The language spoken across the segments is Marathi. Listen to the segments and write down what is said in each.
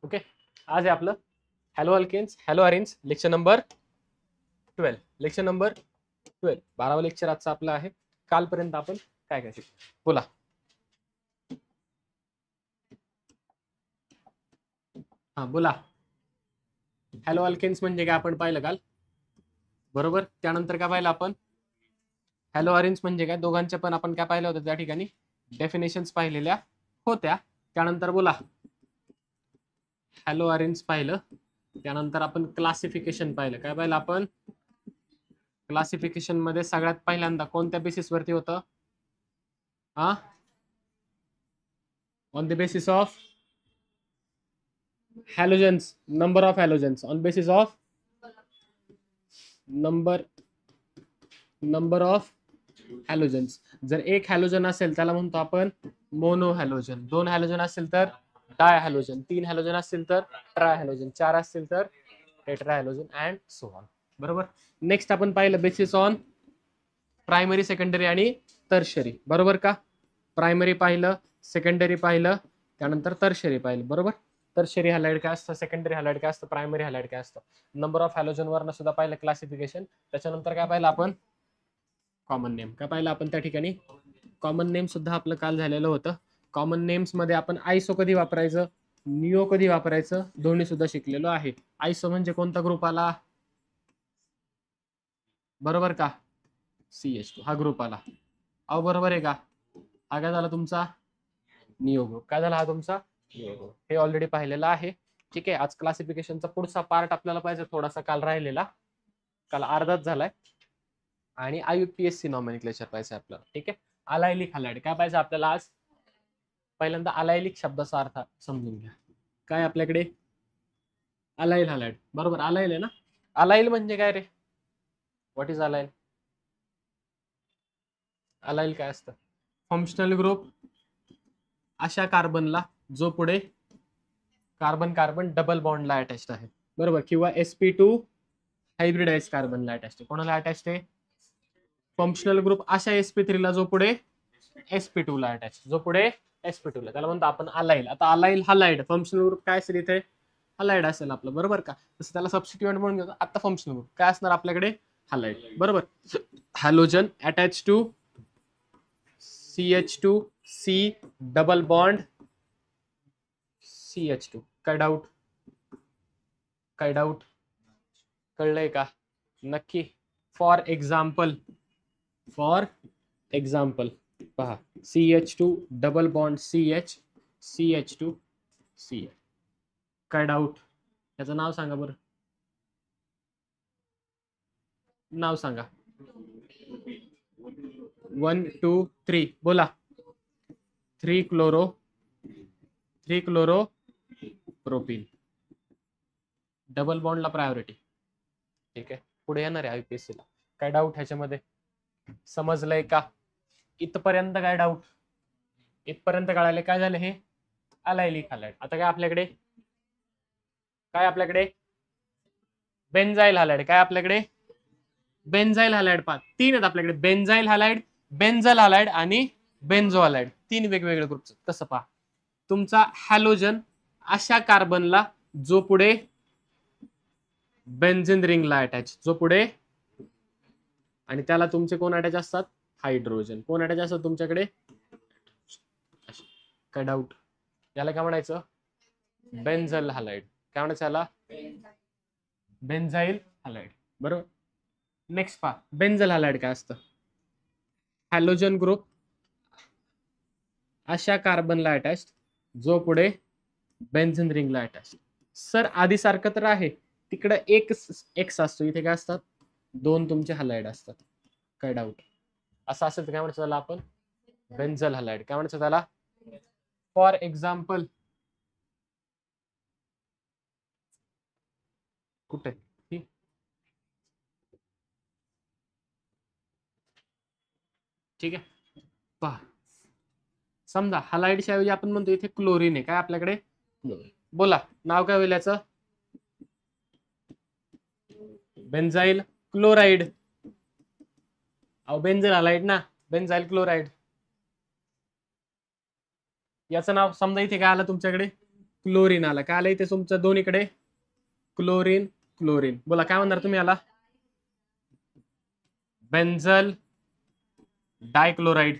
ओके, आज आहे आपलं haloalkanes haloarenes lecture number 12. Lecture number 12 12वा लेक्चर आजचा आपला आहे. कालपर्यंत आपण काय काय शिकलो बोला. हा बोला. हॅलो अल्केन्स म्हणजे काय आपण पाहिलं काल, बरोबर. त्यानंतर काय पाहिलं आपण, हॅलो अरेन्स म्हणजे काय, दोघांच्या पण आपण काय पाहिलं होतं त्या ठिकाणी डेफिनेशन्स पाहिलेल्या होत्या. त्यानंतर बोला हॅलो अरेन्स पाहिलं. त्यानंतर आपण क्लासिफिकेशन पाहिलं. काय पाहिलं आपण, क्लासिफिकेशन मध्ये सगळ्यात पहिल्यांदा कोणत्या बेसिस वरती होतं, हा, on the basis of halogens, number of halogens, on basis of number of halogens. जर एक हॅलोजन असेल त्याला म्हणतो आपण मोनो हॅलोजन, दोन हॅलोजन असेल तर डाय हॅलोजन, तीन हॅलोजन असतील तर ट्राय हॅलोजन, चार असतील तर tetra halogen and so on. बरोबर. नेक्स्ट आपण पाहिलं बेसिस ऑन प्रायमरी, सेकंडरी आणि टर्शरी. बरोबर का. प्रायमरी पाहिलं, सेकंडरी पाहिलं, त्यानंतर टर्शरी पाहिलं. बरोबर. टर्शरी हॅलाइड काय असतं, सेकंडरी हॅलाइड काय असतं, प्रायमरी हॅलाइड काय असतं. नंबर ऑफ हॅलोजन वरनं सुद्धा पाहिलं क्लासिफिकेशन. त्याच्यानंतर काय पाहिलं आपण, कॉमन नेम. काय पाहिलं आपण त्या ठिकाणी, कॉमन नेम सुद्धा आपलं काल झालेलं होतं. कॉमन नेम्स मध्ये आपण आयसो कधी वापरायचं, निओ कधी वापरायचं, दोन्ही सुद्धा शिकलेलो आहे. आयसो म्हणजे कोणता ग्रुप आला, बरोबर का, CH2 हा ग्रुप आला. अहो बरोबर आहे का. हा काय झाला तुमचा निओ ग्रुप. काय झाला हा तुमचा निओ ग्रुप. हे ऑलरेडी पाहिलेलं आहे. ठीक आहे. आज क्लासिफिकेशनचा पुढचा पार्ट आपल्याला पाहिजे, थोडासा काल राहिलेला, काल अर्धाच झालाय. आणि IUPAC नॉमेनक्लेचर पाहिजे आपल्याला. ठीक आहे. अलायलिक हॅलाइड काय पाहिजे आपल्याला आज. पहिल्यांदा अलायलिक शब्दाचा अर्थ समजून घ्या. काय आपल्याकडे अलाइल हॅलाइड, बरोबर. अलाइल आहे ना. अलाइल म्हणजे काय रे, व्हॉट इज अलाइल. अलाइल काय असतं, फंक्शनल ग्रुप अशा कार्बनला जो पुढे कार्बन कार्बन डबल बॉन्डला अटॅच्ड आहे, बरोबर. किंवा sp2 हायब्रिडाइज कार्बनला अटॅच्ड आहे. कोणाला अटॅच्ड आहे, फंक्शनल ग्रुप अशा sp3 ला जो पुढे sp2 ला अटॅच, जो पुढे sp2 ला, त्याला म्हणतो आपण अलाइल. आता अलाइल हॅलाइड, फंक्शनल ग्रुप काय असेल इथे, हॅलाइड असेल आपलं, बरोबर का. तसं त्याला सबस्टिट्यूएंट म्हणून घेतो. आता फंक्शनल ग्रुप काय असणार आपल्याकडे, हॅलाइड, बरोबर. Halogen attach to CH2C double bond CH2. काय डाऊट, काय डाऊट, कळलंय का नक्की. फॉर एक्झाम्पल पहा, CH2 double bond CH, CH2 CH. काय डाऊट, त्याचं नाव सांगा बरं, नाव सांगा. 1 2 3 बोला. 3 क्लोरो प्रोपीन, डबल बॉन्डला प्रायोरिटी. ठीक आहे. पुढे येणार आहे IUPAC ला. काय डाऊट ह्याच्यामध्ये, समजलंय का इथपर्यंत. काय डाऊट, इथपर्यंत कळाले. काय झालं हे अलायलिक हॅलाइड. आता काय आपल्याकडे, बेन्झाइल हॅलाइड. काय आपल्याकडे बेन्झाइल हॅलाइड. पहा तीन आहेत आपल्याकडे, बेन्झाइल हॅलाइड, बेन्झल हॅलाइड आणि बेन्झो हॅलाइड. तीन वेगवेगळे ग्रुप. कसं पहा, तुमचा हॅलोजन अशा कार्बनला जो पुढे बेन्झिन रिंगला अटॅच, जो पुढे, आणि त्याला तुमचे कोण अटॅच असतात, हायड्रोजन. कोण अटॅच असतात तुमच्याकडे, काय डाऊट. याला काय म्हणायचं, बेन्झल हॅलाइड. काय म्हणायचं याला, बेन्झाइल हॅलाइड, बरोबर. नेक्स्ट पहा, बेन्झल हॅलाइड काय असतं, हॅलोजन ग्रुप अशा कार्बनला अटॅच जो पुढे बेन्झिन रिंगला अटॅच. सर आधी सारखं तर आहे, तिकडे एक एक्स असतो, इथे काय असतात, दोन तुमचे हॅलाइड असतात. काय डाऊट. असं असेल तर काय म्हणायचं त्याला आपण, बेन्झल हॅलाइड. काय म्हणायचं त्याला, फॉर एक्झाम्पल, कुठे, ठीक आहे. पहा, समजा हॅलाइडच्या ऐवजी आपण म्हणतो इथे क्लोरीन आहे. काय आपल्याकडे क्लोरीन. बोला नाव काय होईल याचं, बेन्झाइल क्लोराइड. अहो बेन्झल हॅलाइड ना, बेन्झाइल क्लोराइड. याचं नाव समजा इथे काय आलं तुमच्याकडे, क्लोरीन आला. काय आलं इथे तुमचं दोन्हीकडे? Chlorine chlorine. बोला काय म्हणणार तुम्ही याला? बेन्झल डायक्लोराइड.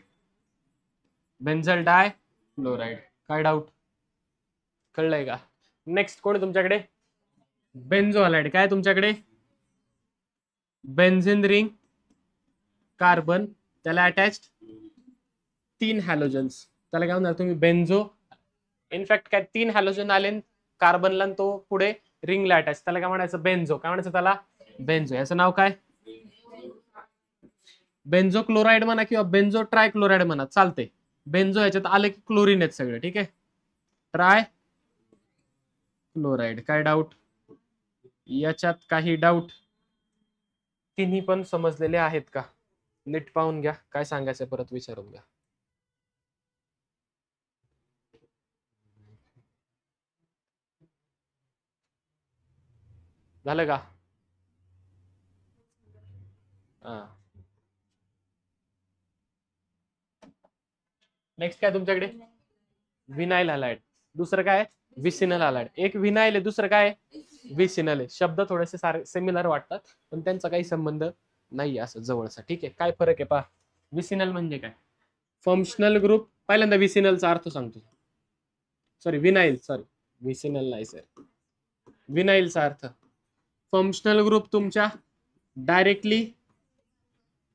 बेन्झल डायक्लोराइड. काय डाऊट? कळलंय का? नेक्स्ट कोण आहे तुमच्याकडे? बेन्झो हॅलाइड. काय तुमच्याकडे? बेन्झिन रिंग कार्बन, त्याला अटॅच्ड 3 हॅलोजन्स. त्याला काय म्हणणार तुम्ही? बेन्झो. इनफॅक्ट काय 3 हॅलोजन आले कार्बनला, तो पुढे रिंगला अटॅच, त्याला काय म्हणायचं? बेन्झो. काय म्हणायचं त्याला? बेन्झो. याचं नाव काय? बेन्झो क्लोराइड म्हणा किंवा बेन्झो ट्रायक्लोराइड म्हणा, चालते. बेन्झो याच्यात आले की क्लोरीन आहेत सगळे. ठीक आहे. Try chloride. काय डाऊट याच्यात? काही डाऊट? तिन्ही पण समजलेले आहेत का? नीट पाहून घ्या, काय सांगायचं परत विचारून घ्या. झालं का? नेक्स्ट काय तुमच्याकडे? Vinyl halide. दुसरं काय? Vicinal halide. एक विनाइल आहे, दुसरं काय? विसिनल आहे. शब्द थोडेसे सिमिलर वाटतात, पण त्यांचा काही संबंध नाही असं जवळचा. ठीक आहे. काय फरक आहे पहा. विसिनल म्हणजे काय? Functional group. पहिल्यांदा विसिनलचा अर्थ सांगतो. सॉरी विनाइल, सॉरी विसिनल नाही सर. विनाइलचा अर्थ फंक्शनल ग्रुप तुमच्या डायरेक्टली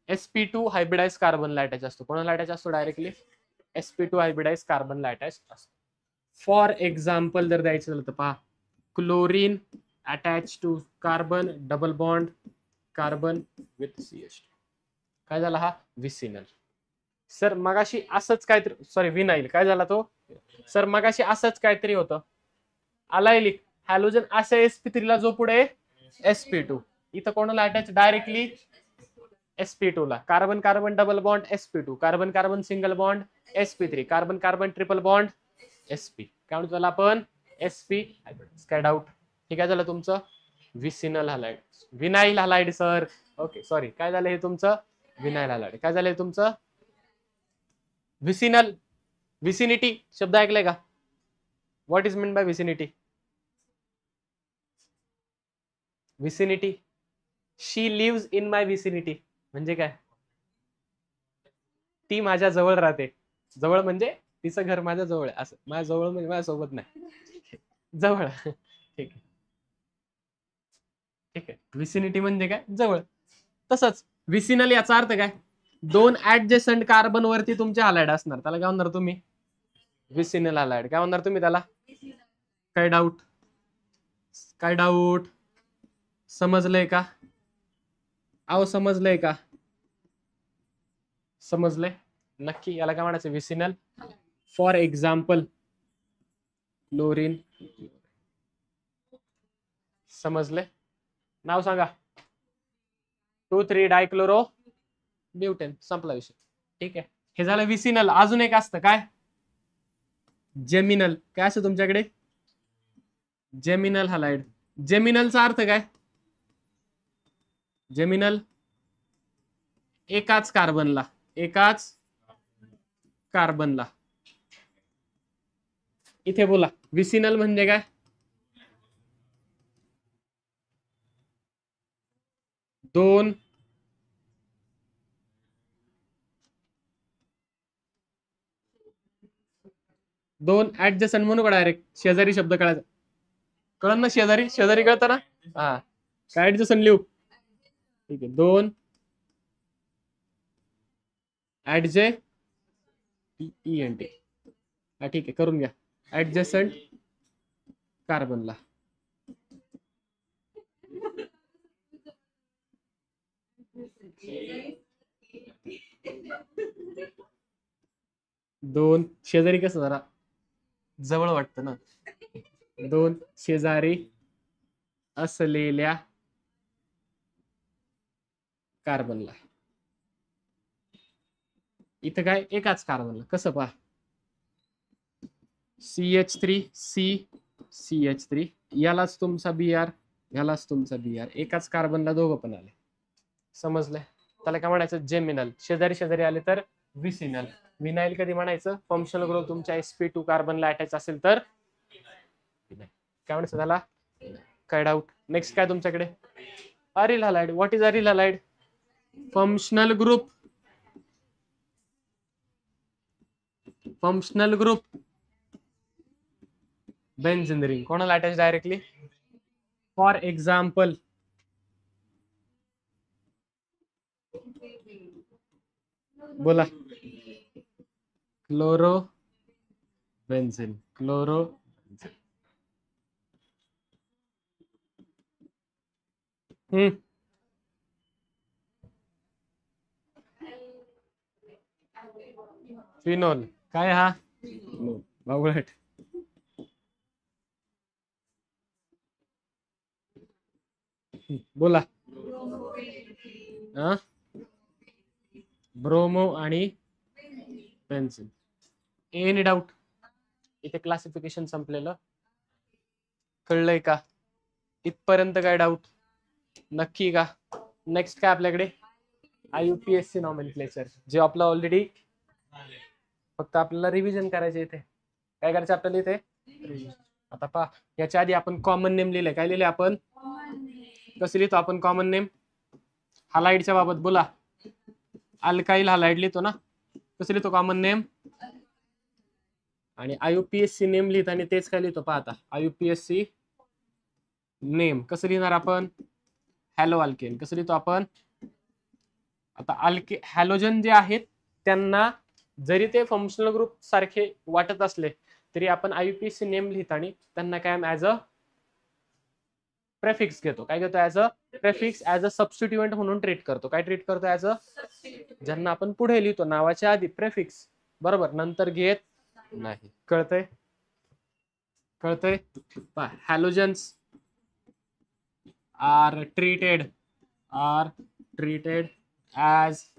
sp2 हायब्रिडाइज कार्बनला अटॅच असतो. कोणाला अटॅच असतो? डायरेक्टली sp2 हायब्रिडाइज कार्बनला अटॅच असतो. फॉर एक्झाम्पल जर द्यायचं झालं तर पहा, chlorine attach to carbon, double bond carbon with CH2. काय झाला हा? विसिनल. सर मगाशी असंच काहीतरी, सॉरी विनाइल. काय झाला तो? सर मगाशी असंच काहीतरी होतं. अलायलिक हॅलोजन अशा sp3 ला जो पुढे sp2. इथं कोणाला अटॅच? डायरेक्टली sp2 ला. Carbon carbon double bond sp2, carbon carbon single bond sp3, carbon carbon triple bond sp. काय म्हणतो त्याला आपण? sp. काय डाऊट? ठीक आहे. झालं तुमचं vicinal halide. Vinyl halide sir. Okay sorry. काय झालं हे तुमचं? Vinyl halide. काय झालंय तुमचं? विसिनल. विसिनिटी शब्द ऐकलाय का? What is mean by vicinity? Vicinity. She leaves in my vicinity म्हणजे काय? ती माझ्या जवळ राहते. जवळ म्हणजे तिचं घर माझ्या जवळ आहे असं. माझ्या जवळ म्हणजे माझ्यासोबत नाही, जवळ. ठीक आहे. ठीक आहे. विसिनिटी म्हणजे काय? जवळ. तसंच विसिनल याचा अर्थ काय? 2 ऍडजस्टंट कार्बन वरती तुमचे हॅलाइड असणार, त्याला काय म्हणणार तुम्ही? Vicinal halide. काय म्हणणार तुम्ही त्याला? काय डाऊट? काय डाऊट? समजलंय का? अहो समजलंय का? समजलंय नक्की? याला काय म्हणायचं? विसिनल. For example chlorine. समजले? नाव सांगा. 2,3 डायक्लोरो ब्युटेन. संपला विषय. ठीक आहे. हे झालं विसिनल. अजून एक असतं काय? जेमिनल. काय असतं तुमच्याकडे? Geminal halide. जेमिनलचा अर्थ काय? जेमिनल एकाच कार्बनला, एकाच कार्बनला. इथे बोला विसिनल म्हणजे काय? दोन ऍडजस्टंट म्हणू का डायरेक्ट? शेजारी शब्द कळायचा. कळलं ना? शेजारी. शेजारी कळतं ना? हा. काय ऍडजस्टंट लिहू? ठीक आहे. 2 ऍडजेंट. हा ठीक आहे, करून घ्या. ऍडजस्टंट कार्बनला. दोन शेजारी. कसं जरा जवळ वाटतं ना? 2 शेजारी असलेल्या कार्बनला. इथं काय? एकाच कार्बनला. कसं पहा? CH3 CH3. यालाच तुमचा Br, यालाच तुमचा Br. एकाच कार्बनला दोघं पण आले. समजलंय? त्याला काय म्हणायचं? जेमिनल. शेजारी शेजारी आले तर विसिनल. विनाइल कधी म्हणायचं? फंक्शनल ग्रुप तुमच्या sp2 कार्बनला अटॅच असेल तर काय म्हणायचं त्याला? काय डाऊट? नेक्स्ट काय तुमच्याकडे? Aryl halide. What is aryl halide? Functional group. Functional group benzene ring कोणाला अटॅच डायरेक्टली? फॉर एक्झाम्पल बोला. Chloro benzene. Chloro phenol. काय हा? बावळट. बोला. ब्रोमो आणि बेन्झीन. Any doubt? इथे क्लासिफिकेशन संपलेलं. कळलंय का? इथपर्यंत काय डाऊट? नक्की का? नेक्स्ट काय आपल्याकडे? IUPAC नॉमेनक्लेचर जे आपलं ऑलरेडी फक्त आपल्याला रिव्हिजन करायचे. इथे काय करायचं आपल्याला? इथे आता पहा, याच्या आधी आपण कॉमन नेम लिहिले. काय लिहिले आपण? कसं लिहितो आपण कॉमन नेम? हलाइडच्या बाबत बोला. अल्काइल हलाइड लिहितो ना. कसं लिहितो कॉमन नेम? आणि IUPAC नेम लिहित आणि तेच काय लिहितो पहा आता. IUPAC नेम कसं लिहिणार आपण? Hello alkane. कसं लिहितो आपण? आता हॅलोजन जे आहेत त्यांना जरी ते फंक्शनल ग्रुप सारखे वाटत असले तरी आपण IUPAC नेम लिहित आणि त्यांना काय ऍज अ प्रेफिक्स घेतो. काय घेतो? As a prefix, as a substituent म्हणून ट्रीट करतो. काय ट्रीट करतो? ऍज अ, ज्यांना आपण पुढे लिहितो नावाच्या आधी प्रेफिक्स, बरोबर, नंतर घेत नाही. कळतंय? कळतंय? Halogens are treated as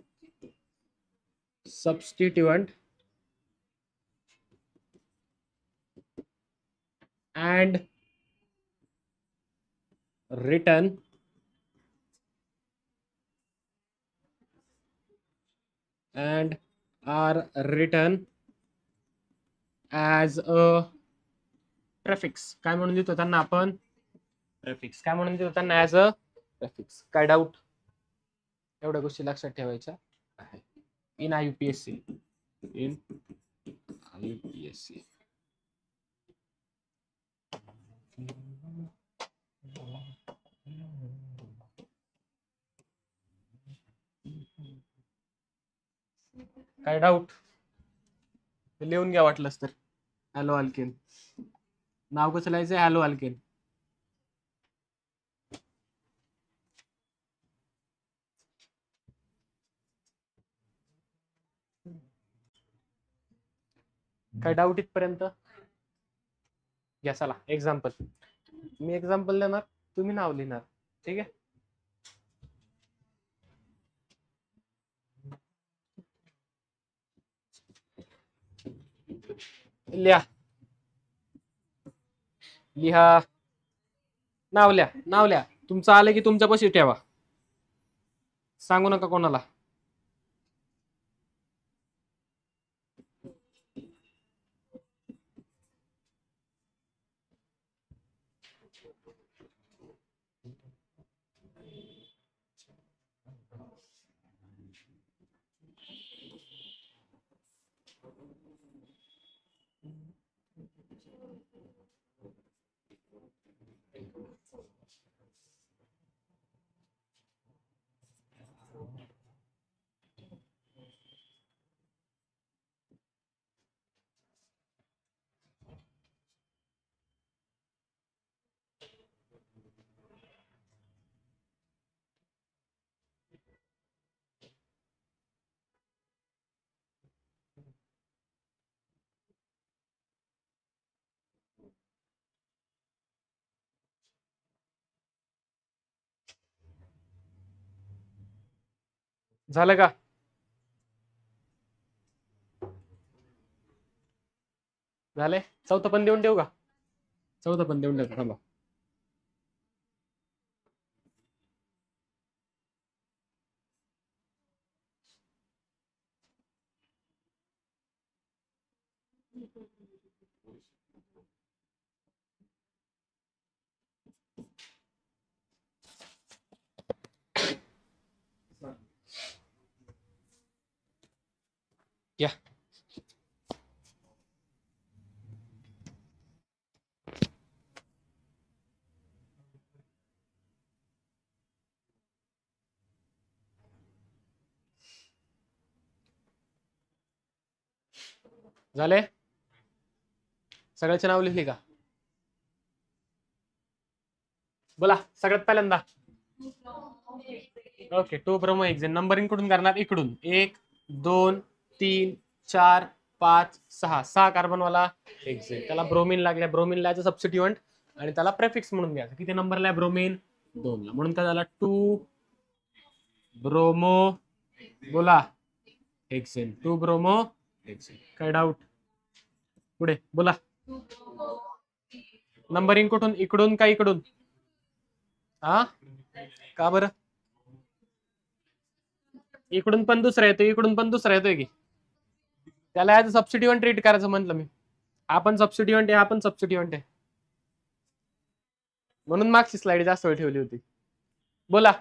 substituent and written and are written as a prefix. काय म्हणून लिहितो त्यांना आपण? प्रेफिक्स. काय म्हणून लिहितो त्यांना? As a prefix. काय डाऊट? एवढ्या गोष्टी लक्षात ठेवायच्या आहे. In IUPAC. In IUPAC. काय डाऊट? लिहून घ्या वाटलंच तर. Hello alkane. नाव कसं लिहायचं? Hello alkane. काय डाऊट इथपर्यंत? घ्या चला एक्झाम्पल. मी एक्झाम्पल देणार, तुम्ही नाव लिहिणार. ठीक आहे? लिहा. लिहा. नाव लिहा. नाव लिहा. तुमचं आलं की तुमच्यापाशी ठेवा. सांगू नका कोणाला. झालं का? झाले? चौथं पण देऊन ठेवू का? चौथं पण देऊन ठेवतो थांबा. या झाले सगळ्याचे नाव लिहिली का? बोला सगळ्यात पहिल्यांदा. Okay 2 bromo hexane. नंबरिंग कुठून करणार? इकडून 1 2 3 4 5 6 6 कार्बनवाला हेक्सेन. त्याला ब्रोमीन लागल्या, ब्रोमीन लायचं सबस्टिट्यूएंट आणि त्याला प्रेफिक्स म्हणून घ्यायचं. किती नंबरला आहे ब्रोमीन? 2 ला. म्हणून काय झाला 2 ब्रोमो बोला हेक्सेन. 2 bromo hexane. काय डाऊट? पुढे बोला. नंबरिंग कुठून? इकडून का इकडून? हा का बरं? इकडून पण दुसरा येतोय, इकडून पण दुसरा येतोय की. त्याला ऍज सबस्टिट्यूएंट ट्रीट करायचं म्हटलं मी. आपण सबस्टिट्यूएंट आहे, आपण सबस्टिट्यूएंट आहे. म्हणून मागची स्लाइड जास्त वेळ ठेवली होती. बोला.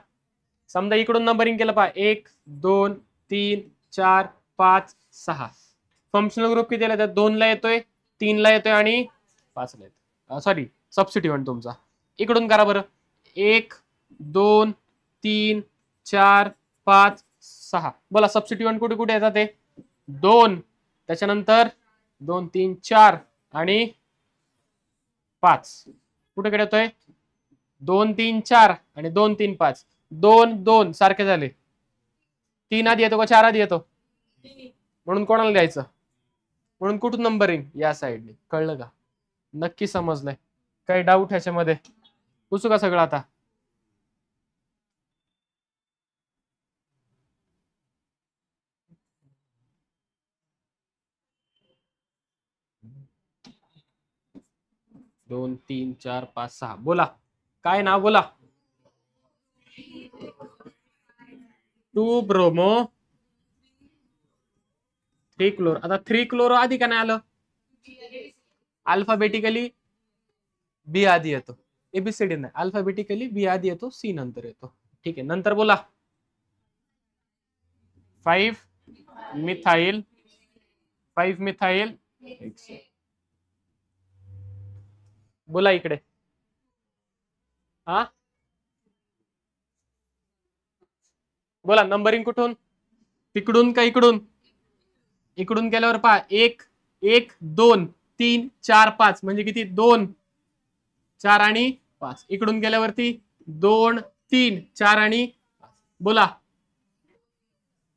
समजा इकडून नंबरिंग केलं पहा 1 2 3 4 5 6. फंक्शनल ग्रुप कितीला येतात? 2 ला येतोय, 3 ला येतोय आणि 5 ला येतोय. सॉरी सबस्टिट्यूएंट तुमचा. इकडून करा बरं. 1 2 3 4 5 6. बोला सबस्टिट्यूएंट कुठे कुठे येतात ते? 2 त्याच्यानंतर 2 3 4 आणि 5. कुठे कडे येतोय? 2 3 4 आणि 2 3 5. 2 2 सारखे झाले. 3 आधी येतो का 4 आधी येतो? म्हणून कोणाला द्यायचं? म्हणून कुठून नंबरिंग? या साईडने. कळलं का? नक्की समजलंय? काही डाऊट ह्याच्यामध्ये? पुसू का सगळं आता? दोन तीन चार पाच सहा. बोला काय नाव? बोला. 2 ब्रोमो 3 क्लोरो. आता 3 क्लोरो आधी का नाही आलं? अल्फाबेटिकली बी आधी येतो. एबीसीडी नाही, अल्फाबेटिकली बी आधी येतो, सी नंतर येतो. ठीक आहे. नंतर बोला 5 मिथाइल 5 मिथाइल. बोला इकडे. हा बोला नंबरिंग कुठून? तिकडून का इकडून? इकडून केल्यावर पहा 1 1 2 3 4 5 म्हणजे किती? 2 4 आणि 5. इकडून गेल्यावरती 2 3 4 आणि 5. बोला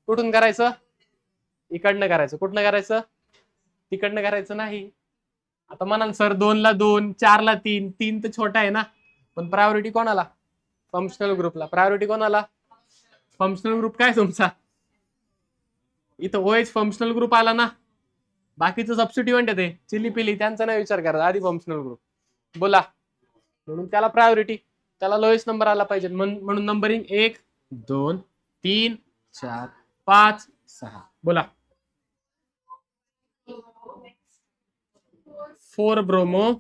कुठून करायचं? इकडनं करायचं. कुठनं करायचं? तिकडनं करायचं नाही. आता म्हणाल सर 2 ला 2 4 ला 3 3 तर छोटा आहे ना. पण प्रायोरिटी कोणाला? फंक्शनल ग्रुपला. प्रायोरिटी कोणाला? फंक्शनल ग्रुप काय तुमचा? इथं ओएच फंक्शनल ग्रुप आला ना. बाकीचं सबस्टिट्यूएंट आहे ते चिली पिली, त्यांचा नाही विचार करा, आधी फंक्शनल ग्रुप. बोला. म्हणून त्याला प्रायोरिटी, त्याला लोएस्ट नंबर आला पाहिजे. म्हणून नंबरिंग 1 2 3 4 5 6. बोला 4 ब्रोमो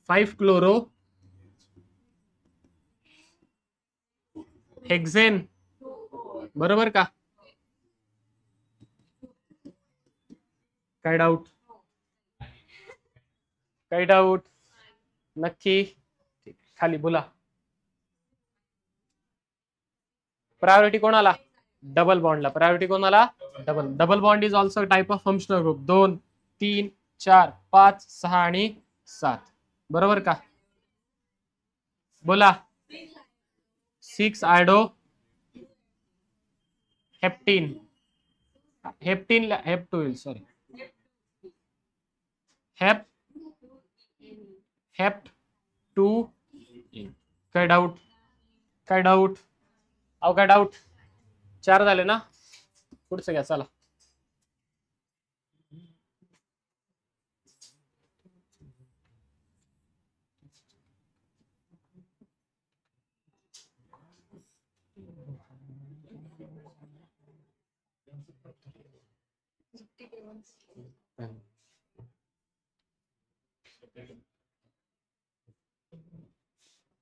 5 क्लोरो हेक्सेन. बरोबर का? काय डाऊट? काय डाऊट? नक्की. खाली बोला. प्रायोरिटी कोणाला? डबल बॉन्डला. प्रायोरिटी कोणाला? Double. Double bond is also type of functional group. 2 3 4 5 6 आणि 7. बरोबर का? बोला 6 आयडो हेप्टीन. हेप्टीन हेप्टोइल सॉरी हेप हेप्ट 2. काय डाऊट? काय डाऊट? अहो काय डाऊट? 4 झाले ना. पुढचं घ्या चला.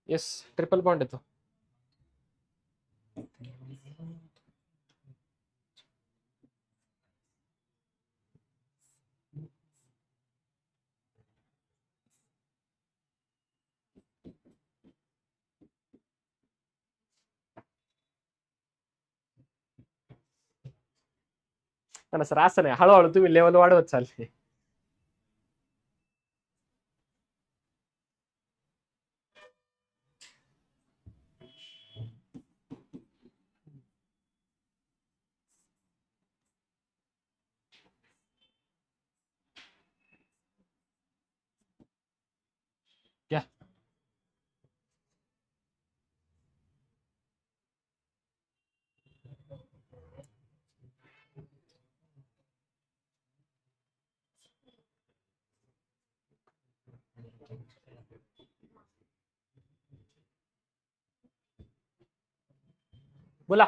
येस ट्रिपल बॉन्ड येतो. ना सर असं नाही, हळूहळू तुम्ही लेवल वाढवत चालले. या बोला,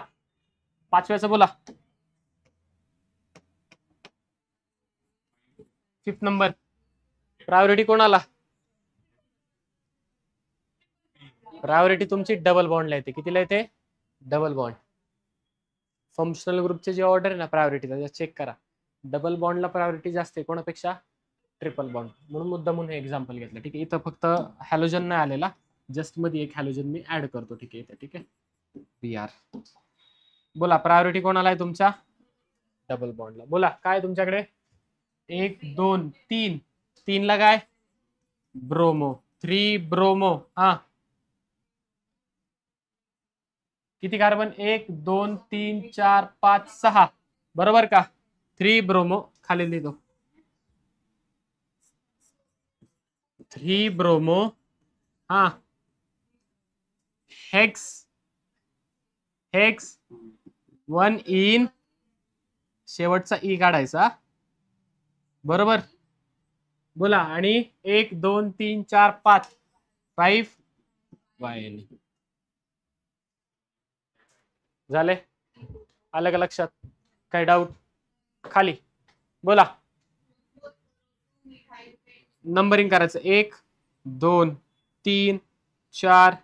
5व्याचं बोला. 5th नंबर प्रायोरिटी कोणाला? प्रायोरिटी तुमची डबल बॉन्डला येते. कितीला येते? Double bond. फंक्शनल ग्रुपचे जे ऑर्डर आहे ना प्रायोरिटीचा, चेक करा. डबल बॉन्डला प्रायोरिटी जास्त आहे कोणापेक्षा? Triple bond. म्हणून मुद्दा म्हणून हे एक्झाम्पल घेतलं. ठीक आहे, इथं फक्त हॅलोजन नाही आलेला, जस्ट मध्ये एक हॅलोजन मी ऍड करतो. ठीक आहे, ठीक आहे. BR बोला, प्रायोरिटी कोणाला आहे तुमच्या? डबल बॉन्डला. बोला काय तुमच्याकडे? 1 2 3. 3 ला काय? ब्रोमो. 3 ब्रोमो. हा, किती कार्बन? 1 2 3 4 5 6. बरोबर का? 3 ब्रोमो खाली लिहितो. 3 ब्रोमो. हा, हेक्स 1 इन, शेवटचा ई काढायचा. बरोबर. बोला, आणि 1 2 3 4 5 5 वाय. झाले? आलं का लक्षात? काय डाऊट? खाली बोला. नंबरिंग करायचं. 1 2 3 4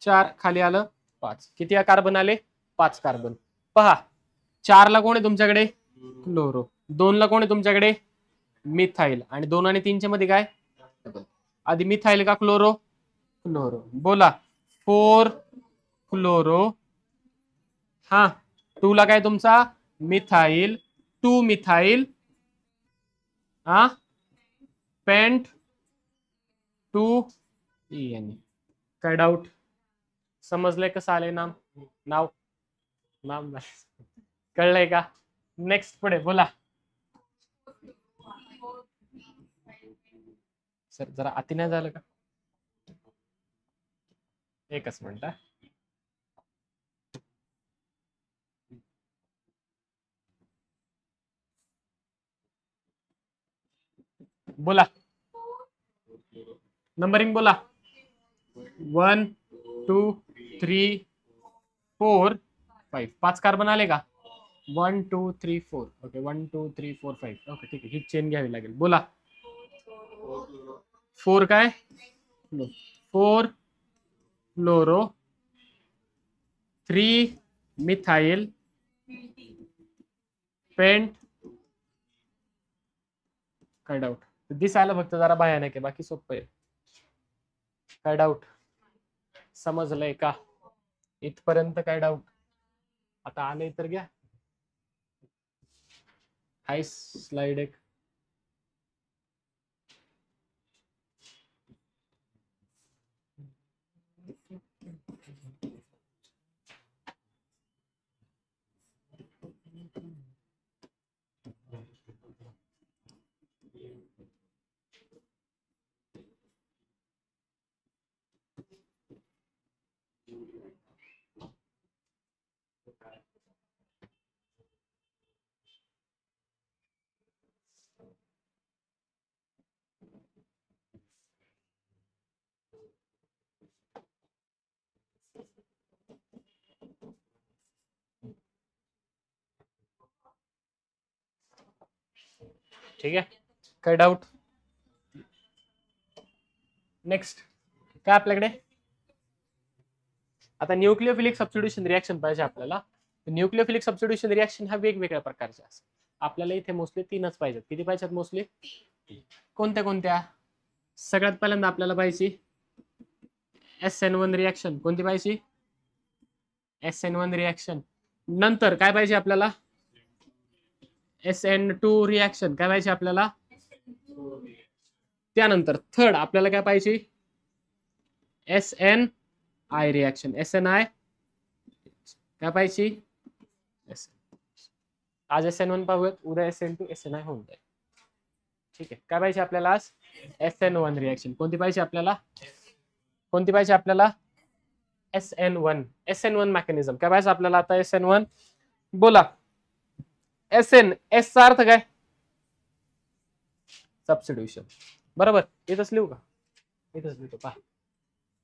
4, खाली आलं 5. किती कार्बन आले? 5 कार्बन. पहा, 4 ला कोण आहे तुमच्याकडे? क्लोरो. 2 ला कोण आहे तुमच्याकडे? मिथाइल. आणि 2 आणि 3 च्या मध्ये काय? आधी मिथाइल का क्लोरो? क्लोरो. बोला, 4 क्लोरो. हा, 2 ला काय तुमचा? मिथाइल. 2 मिथाइल. हा, पेंट 2 EN. काय डाऊट? समजलंय कसं आलंय नाम? नाव कळलंय का? नेक्स्ट पुढे बोला. सर जरा अति नाही झालं का? एकच मिनिट. बोला, नंबरिंग बोला. 1 2 3 4 5. 5 कार्बन आले का? 1 2 3 4. ओके, 1 2 3 4 5. ओके, ठीक आहे, ही चेन घ्यावी लागेल. बोला, 4 काय? 4 क्लोरो. 3 methyl paint. काय डाऊट? दिसायला फक्त जरा भयानक आहे, बाकी सोपं आहे. काय डाऊट? समजलंय का इथपर्यंत? काय डाऊट? आता आले तर घ्या. हाय स्लाइड एक. ठीक आहे, काय डाऊट? नेक्स्ट काय आपल्याकडे? आता न्यूक्लियोफिलिक सबस्टिट्यूशन रिएक्शन पाहिजे आपल्याला. न्यूक्लियोफिलिक सबस्टिट्यूशन रिएक्शन हा वेगवेगळ्या प्रकारचे असतात. आपल्याला इथे मोस्टली 3च पाहिजेत. किती पाहिजेत मोस्टली? कोणत्या कोणत्या? सगळ्यात पहिल्यांदा आपल्याला पाहिजे SN1 रिएक्शन. कोणती पाहिजे? SN1 reaction. नंतर काय पाहिजे आपल्याला? SN2 रिॲक्शन काय पाहिजे आपल्याला. त्यानंतर थर्ड आपल्याला काय पाहिजे, SNI रिॲक्शन. SNI काय पाहिजे, आज SN1 पाहूयात, उद्या SN2 SNI होऊन जाईल. ठीक आहे, काय पाहिजे आपल्याला आज, SN1 रिॲक्शन. कोणती पाहिजे आपल्याला, कोणती पाहिजे आपल्याला, SN1. SN1 मेकॅनिझम काय पाहिजे आपल्याला आता, SN1. बोला SN, S चा अर्थ काय, सबस्टिट्यूशन. बरोबर, इथंच लिहू का, इथंच लिहितो पहा,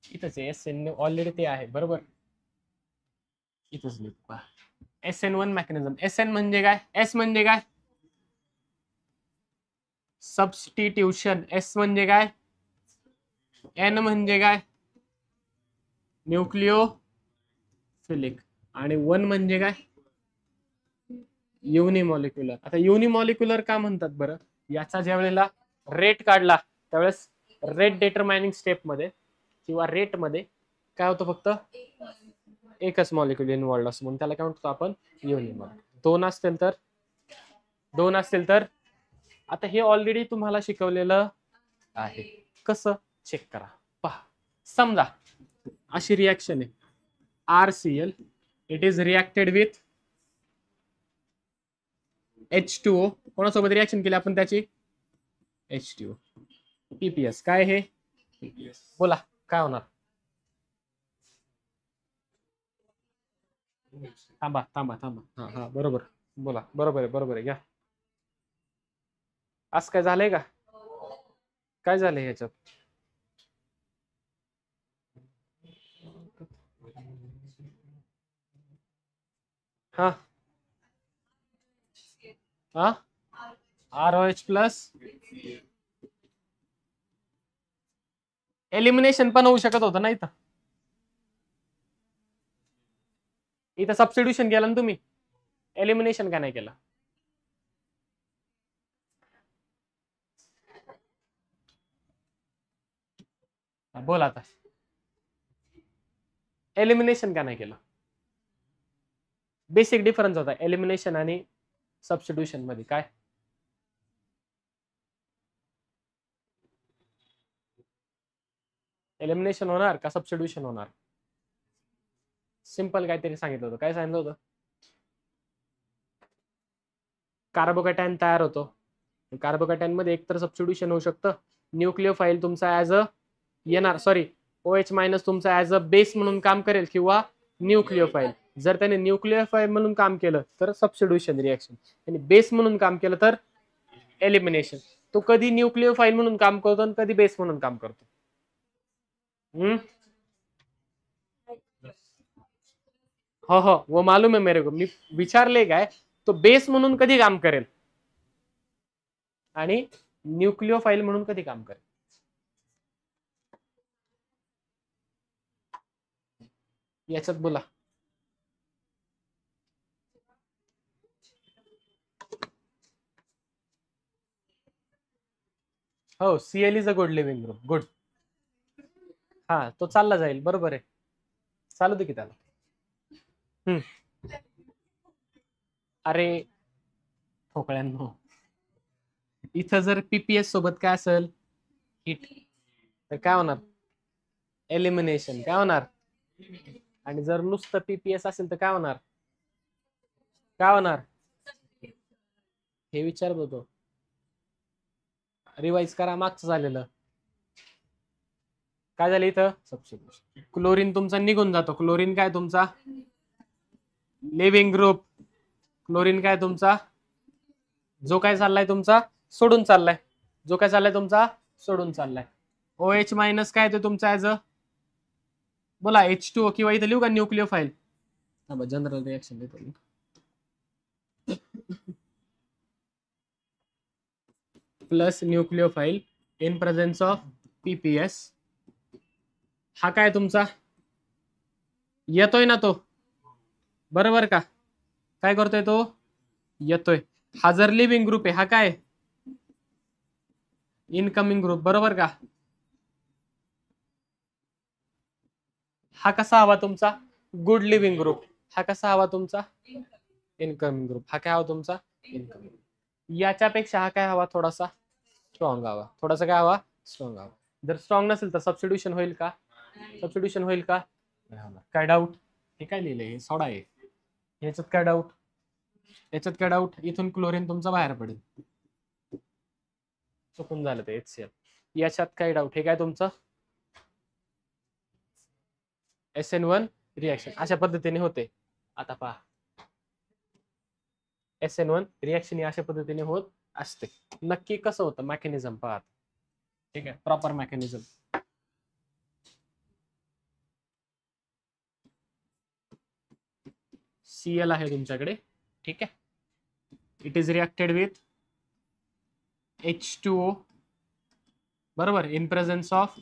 इथंच SN ऑलरेडी ते आहे. बरोबर, इथंच लिहितो पहा, SN1 मेकॅनिझम. SN म्हणजे काय, S म्हणजे काय, सबस्टिट्यूशन. S म्हणजे काय, N म्हणजे काय, न्यूक्लिओफिलिक. आणि 1 म्हणजे काय, युनिमॉलिक्युलर. आता युनिमॉलिक्युलर का म्हणतात बरं, याचा ज्या वेळेला रेट काढला त्यावेळेस रेट डिटरमायनिंग स्टेप मध्ये किंवा रेट मध्ये काय होतं, फक्त एकच मॉलिक्युल इन्व्हॉल्ड असतो, म्हणून त्याला काय म्हणतो आपण, युनिमॉलिक्युलर. दोन असतील तर आता हे ऑलरेडी तुम्हाला शिकवलेलं आहे. कसं चेक करा पहा. समजा अशी रिॲक्शन आहे, RCl it is reacted with H2O. कोणासोबत रिॲक्शन केली आपण त्याची, H2O. PPS काय हे, बोला काय होणार, थांबा थांबा थांबा, हा हा बरोबर, बोला बरोबर आहे, बरोबर आहे, घ्या. असं काय झालंय का, काय झालंय ह्याच्यात, हा हा ROH प्लस एलिमिनेशन पण होऊ शकत होतं ना इथं. इथं सबस्टिट्यूशन केलं ना तुम्ही, एलिमिनेशन का नाही केलं, बोला आता, एलिमिनेशन का नाही केलं. बेसिक डिफरन्स होता एलिमिनेशन आणि सबस्टिट्यूशन मध्ये. काय, एलिमिनेशन होणार का सबस्टिट्यूशन होणार, सिंपल काहीतरी सांगितलं होतं. काय सांगितलं होतं, कार्बोकॅटायन तयार होतो, कार्बोकॅटायन मध्ये एकतर सबस्टिट्यूशन होऊ शकतं, न्यूक्लिओफाईल तुमचा ऍज अ येणार, सॉरी OH मायनस तुमचा ऍज अ बेस म्हणून काम करेल, किंवा न्यूक्लिओफाईल. जर त्याने न्यूक्लिओफाईल म्हणून काम केलं तर सबस्टिट्यूशन रिॲक्शन, आणि बेस म्हणून काम केलं तर एलिमिनेशन. तो कधी न्यूक्लिओफाईल म्हणून काम करतो आणि कधी बेस म्हणून काम करतो. हो हो, वो मालूम है मेरे को, मी विचारले काय, तो बेस म्हणून कधी काम करेल आणि न्यूक्लिओफाईल म्हणून कधी काम करेल. याच्यात बोला, हो Cl is a good living group, good. हा तो चालला जाईल, बरोबर आहे, चालू दे की त्याला. अरे ठोकळ्यांनो, इथं जर PPS सोबत काय असेल, हिट, तर काय होणार, एलिमिनेशन. काय होणार, आणि जर नुसतं PPS असेल तर काय होणार, काय होणार, हे विचारत होतो, रिवाइज करा मागचं झालेलं. काय झालं इथं, सबस्टिट्यूशन. क्लोरीन तुमचा निघून जातो, क्लोरीन काय तुमचा लिव्हिंग ग्रुप, क्लोरीन काय तुमचा जो काय चाललाय तुमचा सोडून चाललाय, जो काय चाललाय तुमचा सोडून चाललाय. OH मायनस काय ते तुमचा ऍज अ, बोला H2O, किंवा इथं लिहू का न्यूक्लिओफाईल, जनरल रिएक्शन देतो plus nucleophile in presence of PPS. हा काय तुमचा येतोय ना तो, बरोबर का, काय करतोय तो येतोय. हा जर लिव्हिंग ग्रुप आहे, हा काय इनकमिंग ग्रुप, बरोबर का. हा कसा हवा तुमचा गुड लिव्हिंग ग्रुप, हा कसा हवा तुमचा इनकमिंग ग्रुप, हा काय हवा तुमचा इनकमिंग. याच्यापेक्षा हा काय हवा, थोडासा स्ट्रॉंग हवा, थोडासा काय हवा, स्ट्रॉंग हवा. जर स्ट्रॉंग नसेल तर सबस्टिट्यूशन होईल का, सबस्टिट्यूशन होईल का, काय डाऊट, हे काय लिहिलंय, सोडा आहे, याच्यात काय डाऊट, याच्यात काय डाऊट, इथून क्लोरीन तुमचा बाहेर पडेल, चुकून झालं ते HCl. याच्यात काय डाऊट, हे काय तुमचं SN1 रिॲक्शन अशा पद्धतीने होते. आता पहा, SN1 रिॲक्शन अशा पद्धतीने होत असते. नक्की कसं होतं मेकॅनिझम पहा. ठीक आहे, प्रॉपर मेकॅनिझम. Cl आहे तुमच्याकडे, ठीक आहे. It is reacted with H2O, बरोबर, इन प्रेझेन्स ऑफ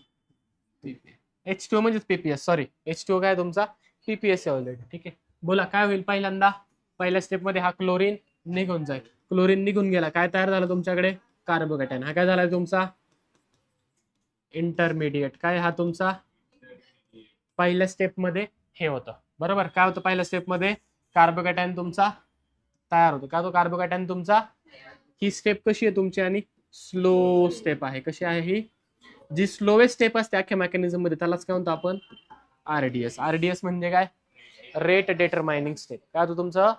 H2O म्हणजे PPS, सॉरी H2O काय तुमचा PPS आहे ऑलरेडी. ठीक आहे, बोला काय होईल पहिल्यांदा, पहिल्या स्टेप मध्ये हा क्लोरीन निघून जाईल, क्लोरीन निघून गेला, काय तयार झालं तुमच्याकडे, कार्बोकॅटायन. हा काय झाला तुमचा इंटरमिडिएट, काय हा तुमचा पहिल्या स्टेप मध्ये हे होतं, बरोबर. काय होतं पहिल्या स्टेप मध्ये, कार्बोकॅटायन तुमचा तयार होतो. का तो कार्बोकॅटायन तुमचा, ही स्टेप कशी आहे तुमची आणि स्लो स्टेप आहे. कशी आहे ही, जी स्लोवेस्ट स्टेप असते अख्ख्या मेकॅनिझम मध्ये त्यालाच काय म्हणतो आपण, RDS. RDS म्हणजे काय, रेट डिटरमाइनिंग स्टेप. काय होतं तुमचं,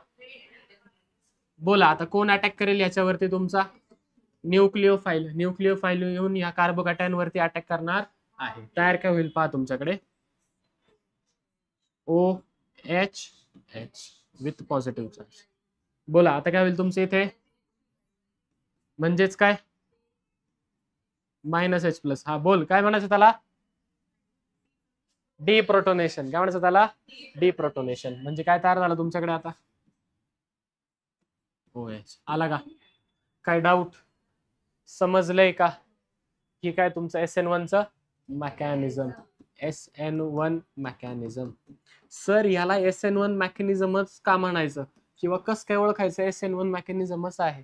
बोला आता कोण अटॅक करेल याच्यावरती, तुमचा न्यूक्लिओफाईल. न्यूक्लिओफाईल येऊन या कार्बोकॅटायन वरती अटॅक करणार आहे. तयार काय होईल पहा तुमच्याकडे, OH विथ पॉझिटिव्ह चार्ज. बोला आता काय होईल तुमचं इथे, म्हणजेच काय -H+. हा बोल, काय म्हणायचं त्याला, डिप्रोटोनेशन. काय म्हणायचं त्याला, डिप्रोटोनेशन. म्हणजे काय तयार झालं तुमच्याकडे आता, OH आला का, काय डाऊट, समजलंय का, ही काय तुमचं SN1 चं मेकॅनिझम. SN1 mechanism. सर याला SN1 मेकॅनिझमच का म्हणायचं किंवा कसं काय ओळखायचं, SN1 मेकॅनिझमच आहे.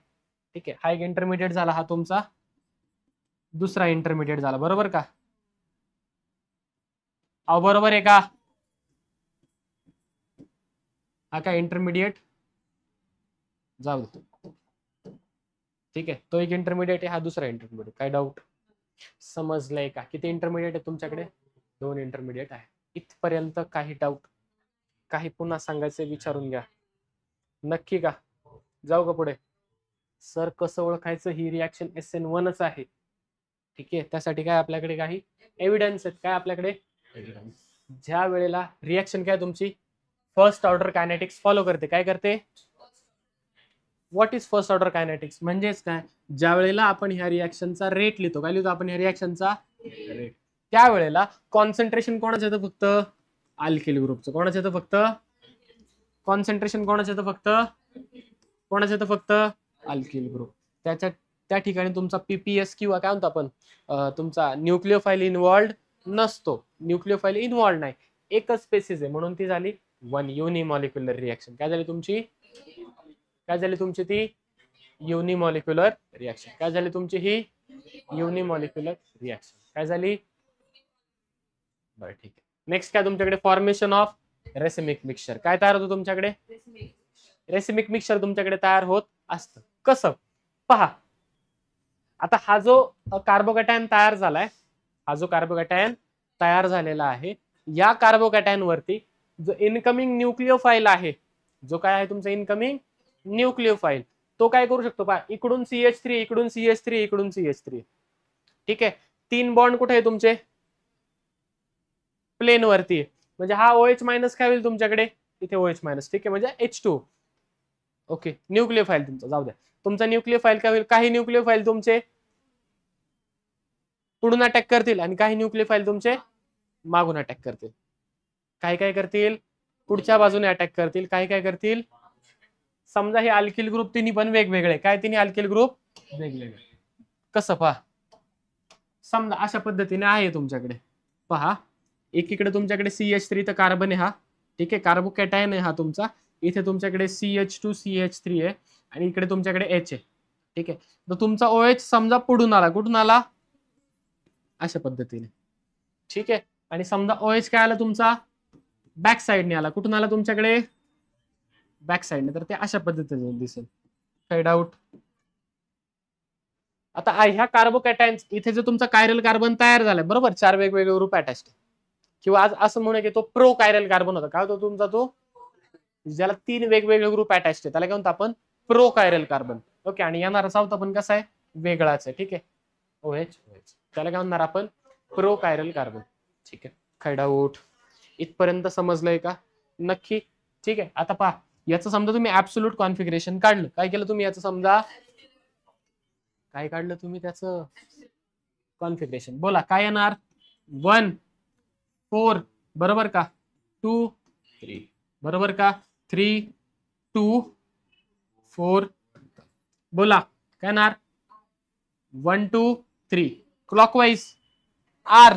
ठीक आहे, हा एक इंटरमिडिएट झाला, हा तुमचा दुसरा इंटरमिडिएट झाला, बरोबर का, अहो बरोबर आहे का, हा काय इंटरमिडिएट जाऊ दे. ठीक आहे, तो एक इंटरमिडिएट आहे, हा दुसरा इंटरमिडिएट. काय डाऊट, समजलंय का, किती इंटरमिडिएट आहे तुमच्याकडे, 2 इंटरमिडिएट आहे. इथपर्यंत काही डाऊट, काही पुन्हा सांगायचं विचारून घ्या, नक्की का, जाऊ का पुढे. सर कसं ओळखायचं, ही रिॲक्शन SN1च आहे. ठीक आहे, त्यासाठी काय आपल्याकडे काही एव्हिडन्स आहेत. काय आपल्याकडे, ज्या वेळेला रिॲक्शन काय तुमची फर्स्ट ऑर्डर कायनेटिक्स फॉलो करते, काय करते, what is first order kinetics, म्हणजेच काय, ज्या वेळेला आपण ह्या रिॲक्शनचा रेट लिहितो, काय लिहितो आपण ह्या रिॲक्शनचा रेट, त्यावेळेला कॉन्सन्ट्रेशन कोणाचं येतं, फक्त अल्किल ग्रुपचं. कोणाचं येतं फक्त कॉन्सन्ट्रेशन, कोणाचं येतं फक्त, कोणाचं येतं फक्त अल्किल ग्रुप. त्या ठिकाणी तुमचा PPS किंवा काय म्हणतो आपण, तुमचा न्यूक्लिओफाईल इन्व्हॉल्ड नसतो. न्यूक्लिओफाईल इन्व्हॉल्ड नाही, एकच स्पेसिस आहे, म्हणून ती झाली 1 युनिमॉलिक्युलर रिॲक्शन. काय झाली तुमची, काय झाली तुमची ती युनिमॉलिक्युलर रिॲक्शन. काय झाली तुमची ही युनिमॉलिक्युलर रिॲक्शन, काय झाली, बरं ठीक आहे. नेक्स्ट काय तुमच्याकडे, फॉर्मेशन ऑफ रेसिमिक मिक्सचर. काय तयार होतं तुमच्याकडे, रेसिमिक मिक्सचर तुमच्याकडे तयार होत असतं. कसं पहा, आता हा जो कार्बोकॅटायन तयार झालाय, हा जो कार्बोकॅटायन तयार झालेला आहे, या कार्बोकॅटायन वरती जो इनकमिंग न्यूक्लिओफाईल आहे, जो काय आहे तुमचा इनकमिंग न्यूक्लिओफाईल, तो काय करू शकतो पहा, इकडून CH3, इकडून CH3, इकडून CH3. ठीक आहे, 3 बॉन्ड कुठे आहे तुमचे, प्लेन वरती, म्हणजे हा OH- काय होईल तुमच्याकडे, इथे OH-. ठीक आहे, म्हणजे H2. ओके, न्यूक्लिओफाईल तुमचा जाऊ द्या, तुमचा न्यूक्लिओफाईल काय होईल, काही न्यूक्लिओफाईल तुमचे पुढून अटॅक करतील आणि काही न्यूक्लिओफाईल तुमचे मागून अटॅक करतील. काही काय करतील, पुढच्या बाजूने अटॅक करतील, काही काय करतील, समजा हे अल्किल ग्रुप तिन्ही पण वेगवेगळे, काय तिन्ही अल्किल ग्रुप वेगवेगळे. कसं पहा, समजा अशा पद्धतीने आहे तुमच्याकडे, पहा एकीकडे तुमच्याकडे CH3 तर कार्बन आहे हा, ठीक आहे, कार्बोकॅटायन आहे हा तुमचा, इथे तुमच्याकडे CH2 CH3 आहे आणि इकडे तुमच्याकडे H आहे. ठीक आहे, तर तुमचा OH समजा पुढून आला, कुठून आला, अशा पद्धतीने. ठीक आहे, आणि समजा OH काय आला तुमचा बॅक साइडने आला, कुठून आला तुमच्याकडे बॅक साइडने, तर ते अशा पद्धतीने दिसेल. काही डाऊट, आता ह्या कार्बोकॅटायन्स इथे जो तुमचा कायरल कार्बन तयार झालाय बरोबर, 4 वेगवेगळे ग्रुप अटॅच, किंवा आज असं म्हणू की तो प्रो कायरल कार्बन होता, काय होतो तुमचा तो, ज्याला 3 वेगवेगळे ग्रुप अटॅच आहे त्याला काय म्हणतो आपण, प्रो कायरल कार्बन. ओके, आणि येणारा चौथा पण कसा आहे, वेगळाच आहे. ठीक आहे, OH त्याला काय म्हणणार आपण, प्रो कायरल कार्बन. ठीक आहे, काय डाऊट इथपर्यंत समजलंय का, नक्की. ठीक आहे, आता पहा याचं समजा तुम्ही ऍब्सोल्यूट कॉन्फिगरेशन काढलं, काय केलं तुम्ही याचं समजा, काय काढलं तुम्ही त्याचं कॉन्फिगरेशन, बोला काय येणार, 1 4 बरोबर का, 2 3 बरोबर का, 3 2 4, बोला काय येणार, 1 2 3 clockwise R,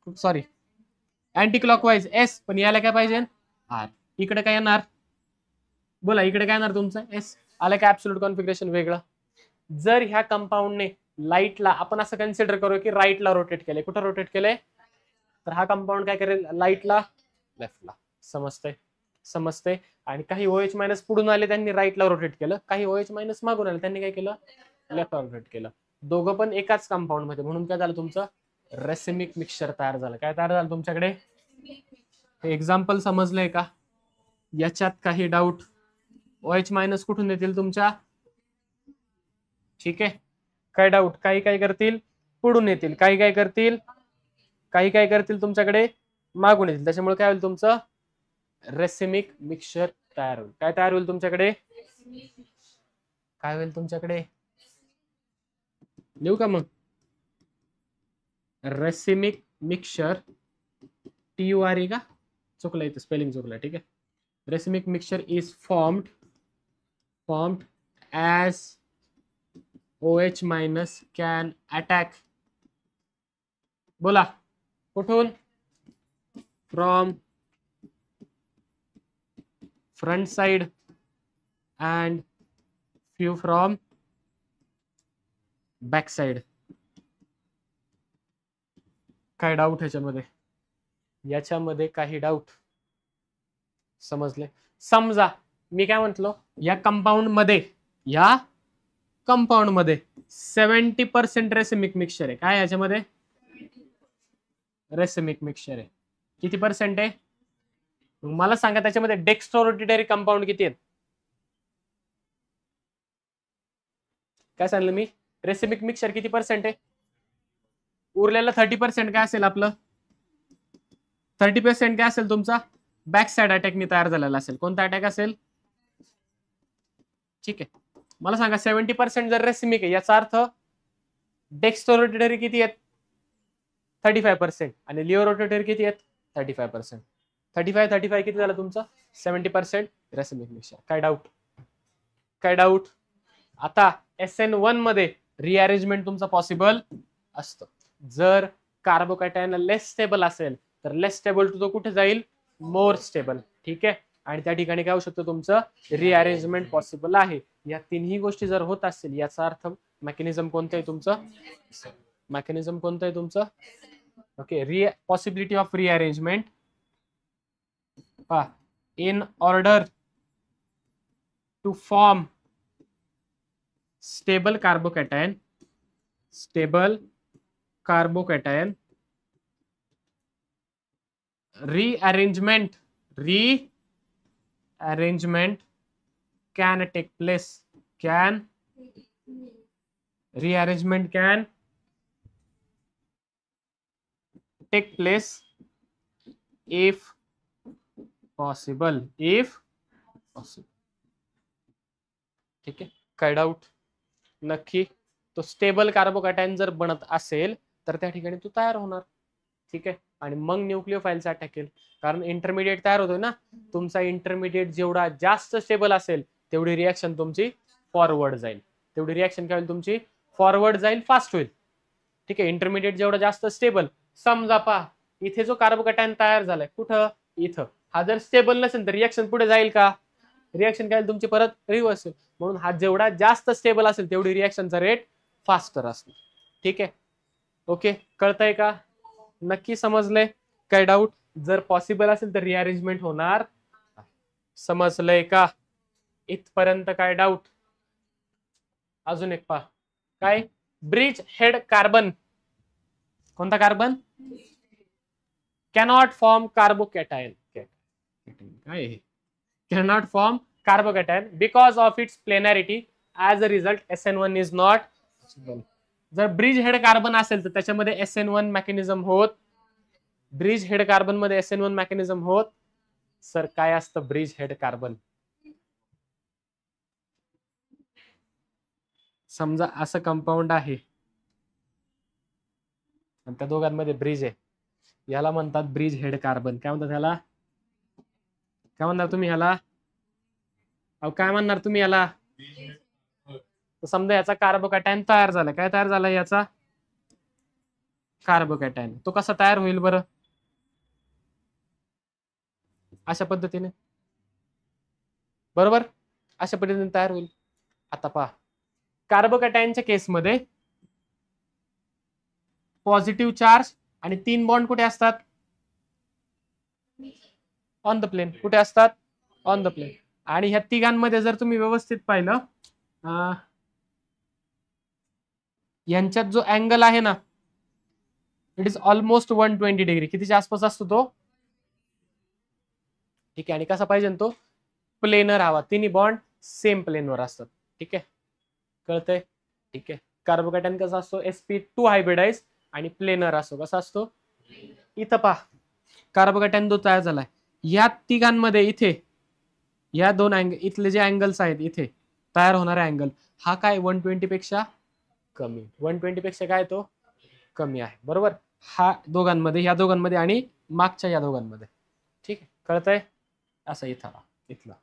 sorry anticlockwise S, पण याला काय पाहिजे आर. इकडे काय येणार, बोला इकडे काय येणार तुमचं एस, आलं का ऍब्सोल्यूट कॉन्फिगरेशन वेगळं. जर ह्या कंपाऊंडने लाईटला आपण असं कन्सिडर करू की राईटला रोटेट केले, कुठं रोटेट केले, तर हा कंपाऊंड काय करेल, लाईटला लेफ्टला. समजतंय, समजतंय. आणि काही OH मायनस पुढून आले त्यांनी राईटला रोटेट केलं, काही OH मायनस मागून आले त्यांनी काय केलं, लेफ्टला रोटेट केलं. दोघं पण एकाच कंपाऊंड मध्ये, म्हणून काय झालं तुमचं रेसिमिक मिक्सचर तयार झालं. काय तयार झालं तुमच्याकडे, हे एक्झाम्पल समजलंय का, याच्यात काही डाऊट, OH मायनस कुठून येतील तुमच्या, ठीक आहे, काय डाऊट, काही काय करतील पुढून येतील, काही काय करतील, काही काय करतील तुमच्याकडे मागून येतील, त्याच्यामुळे काय होईल तुमचं रेसिमिक मिक्सचर तयार होईल. काय तयार होईल तुमच्याकडे, काय होईल तुमच्याकडे, लिहू का मग, रेसिमिक मिक्सचर, TURE का, चुकलं इथं स्पेलिंग चुकलं. ठीक आहे, racemic mixture is formed as OH minus can attack, बोला कुठून, from front side and few from back side. काय डाऊट ह्याच्यामध्ये, याच्यामध्ये काही डाऊट, समजले. समजा मी काय म्हंटलो, या कंपाऊंड मध्ये 70% रेसिमिक मिक्सचर आहे. काय याच्यामध्ये रेसिमिक मिक्सचर आहे, किती पर्सेंट आहे, मला सांगा. त्याच्यामध्ये डेक्स्ट्रोरोटेटरी कंपाऊंड किती आहेत, काय सांगितलं मी, रेसिमिक मिक्सचर किती पर्सेंट आहे, उरलेलं 30% काय असेल आपलं, 30% काय असेल तुमचा बॅक साइड अटॅकने तयार झालेला असेल. कोणता अटॅक असेल, ठीक आहे, मला सांगा 70% जर रेसिमिक आहे याचा अर्थ डेक्स्ट्रोरोटेटरी किती आहेत, 35%, आणि लिओरोटेटरी किती आहेत, 35%. 35 किती झालं तुमचं 70% रेसिमिक मिक्सचर. काय डाऊट, काय डाऊट. आता SN1 मध्ये रिअरेंजमेंट तुमचा पॉसिबल असतं. जर कार्बोकॅटायन लेस स्टेबल असेल तर लेस स्टेबल टू तो कुठे जाईल, मोर स्टेबल. ठीक आहे, आणि त्या ठिकाणी काय होऊ शकतं तुमचं रिअरेंजमेंट पॉसिबल आहे. या तिन्ही गोष्टी जर होत असतील याचा अर्थ मेकॅनिझम कोणतं आहे तुमचं, मेकॅनिझम कोणतं आहे तुमचं, okay, possibility of rearrangement in order to form stable carbocation rearrangement can take place, rearrangement can take place if possible, ठीक आहे. काय डाऊट, नक्की. तो स्टेबल कार्बोकॅटायन जर बनत असेल तर त्या ठिकाणी तो तयार होणार. ठीक आहे, आणि मग न्यूक्लिओफाईलचा अटॅक केल, कारण इंटरमिडिएट तयार होतोय ना तुमचा. इंटरमिडिएट जेवढा जास्त स्टेबल असेल तेवढी रिएक्शन तुमची फॉरवर्ड जाईल, तेवढी रिएक्शन काय होईल तुमची फॉरवर्ड जाईल, फास्ट होईल. ठीक आहे, इंटरमिडिएट जेवढा जास्त स्टेबल, समजा पहा इथे जो कार्बोकॅटायन तयार झालाय कुठं इथं, हा जर स्टेबल नसेल तर रिएक्शन पुढे जाईल का, रिएक्शन काय तुमची परत रिव्हर्स होईल. म्हणून हा जेवढा जास्त स्टेबल असेल तेवढी रिएक्शनचा रेट फास्टर असतो. ठीक आहे, ओके, कळतंय का, नक्की समजलंय. काय डाऊट, जर पॉसिबल असेल तर रिअरेंजमेंट होणार, समजलंय का इथपर्यंत. काय डाऊट, अजून एक पहा, काय ब्रिज हेड कार्बन, कोणता कार्बन, कॅनॉट फॉर्म कार्बोकॅटायन, काय आहे, cannot form carbocation because of its planarity. As a result, SN1 is not possible. जर ब्रिज हेड कार्बन असेल तर त्याच्यामध्ये SN1 मेकॅनिझम होत, ब्रिज हेड कार्बन मध्ये SN1 मेकॅनिझम होत. सर काय असतं ब्रिज हेड कार्बन? समजा असं कंपाऊंड आहे आणि त्या दोघांमध्ये ब्रिज आहे, याला म्हणतात ब्रिज हेड कार्बन. काय म्हणतात ह्याला, काय म्हणणार तुम्ही ह्याला, अहो काय म्हणणार तुम्ही याला? समजा याचा कार्बोकॅटायन तयार झाला, काय तयार झाला याचा कार्बोकॅटायन. तो कसा तयार होईल बरं? अशा पद्धतीने, बरोबर, अशा पद्धतीने तयार होईल. आता पहा कार्बोकॅटायनच्या केसमध्ये पॉझिटिव्ह चार्ज आणि 3 बॉन्ड कुठे असतात? On the plane. कुठे असतात? On the plane. आणि ह्या तिघांमध्ये जर तुम्ही व्यवस्थित पाहिलं, यांच्यात जो अँगल आहे ना, इट इज ऑलमोस्ट 120 डिग्री. कितीच्या आसपास असतो तो? ठीक आहे. आणि कसा पाहिजे तो? प्लेनर हवा. तिन्ही बॉन्ड सेम प्लेनवर असतात. ठीक आहे, कळतंय? ठीक आहे. कार्बोकॅटायन कसा असतो? sp2 हायब्रिडाइज आणि प्लेनर असतो. कसा असतो? इथं पहा कार्बोकॅटायन जो तयार झालाय, या तिघांमध्ये इथे या दोन अँगल, इथले जे अँगल्स आहेत इथे तयार होणारा अँगल हा काय 120 पेक्षा कमी. 120 पेक्षा काय तो कमी आहे, बरोबर. हा दोघांमध्ये, या दोघांमध्ये आणि मागच्या या दोघांमध्ये. ठीक आहे, कळतंय? असं इथला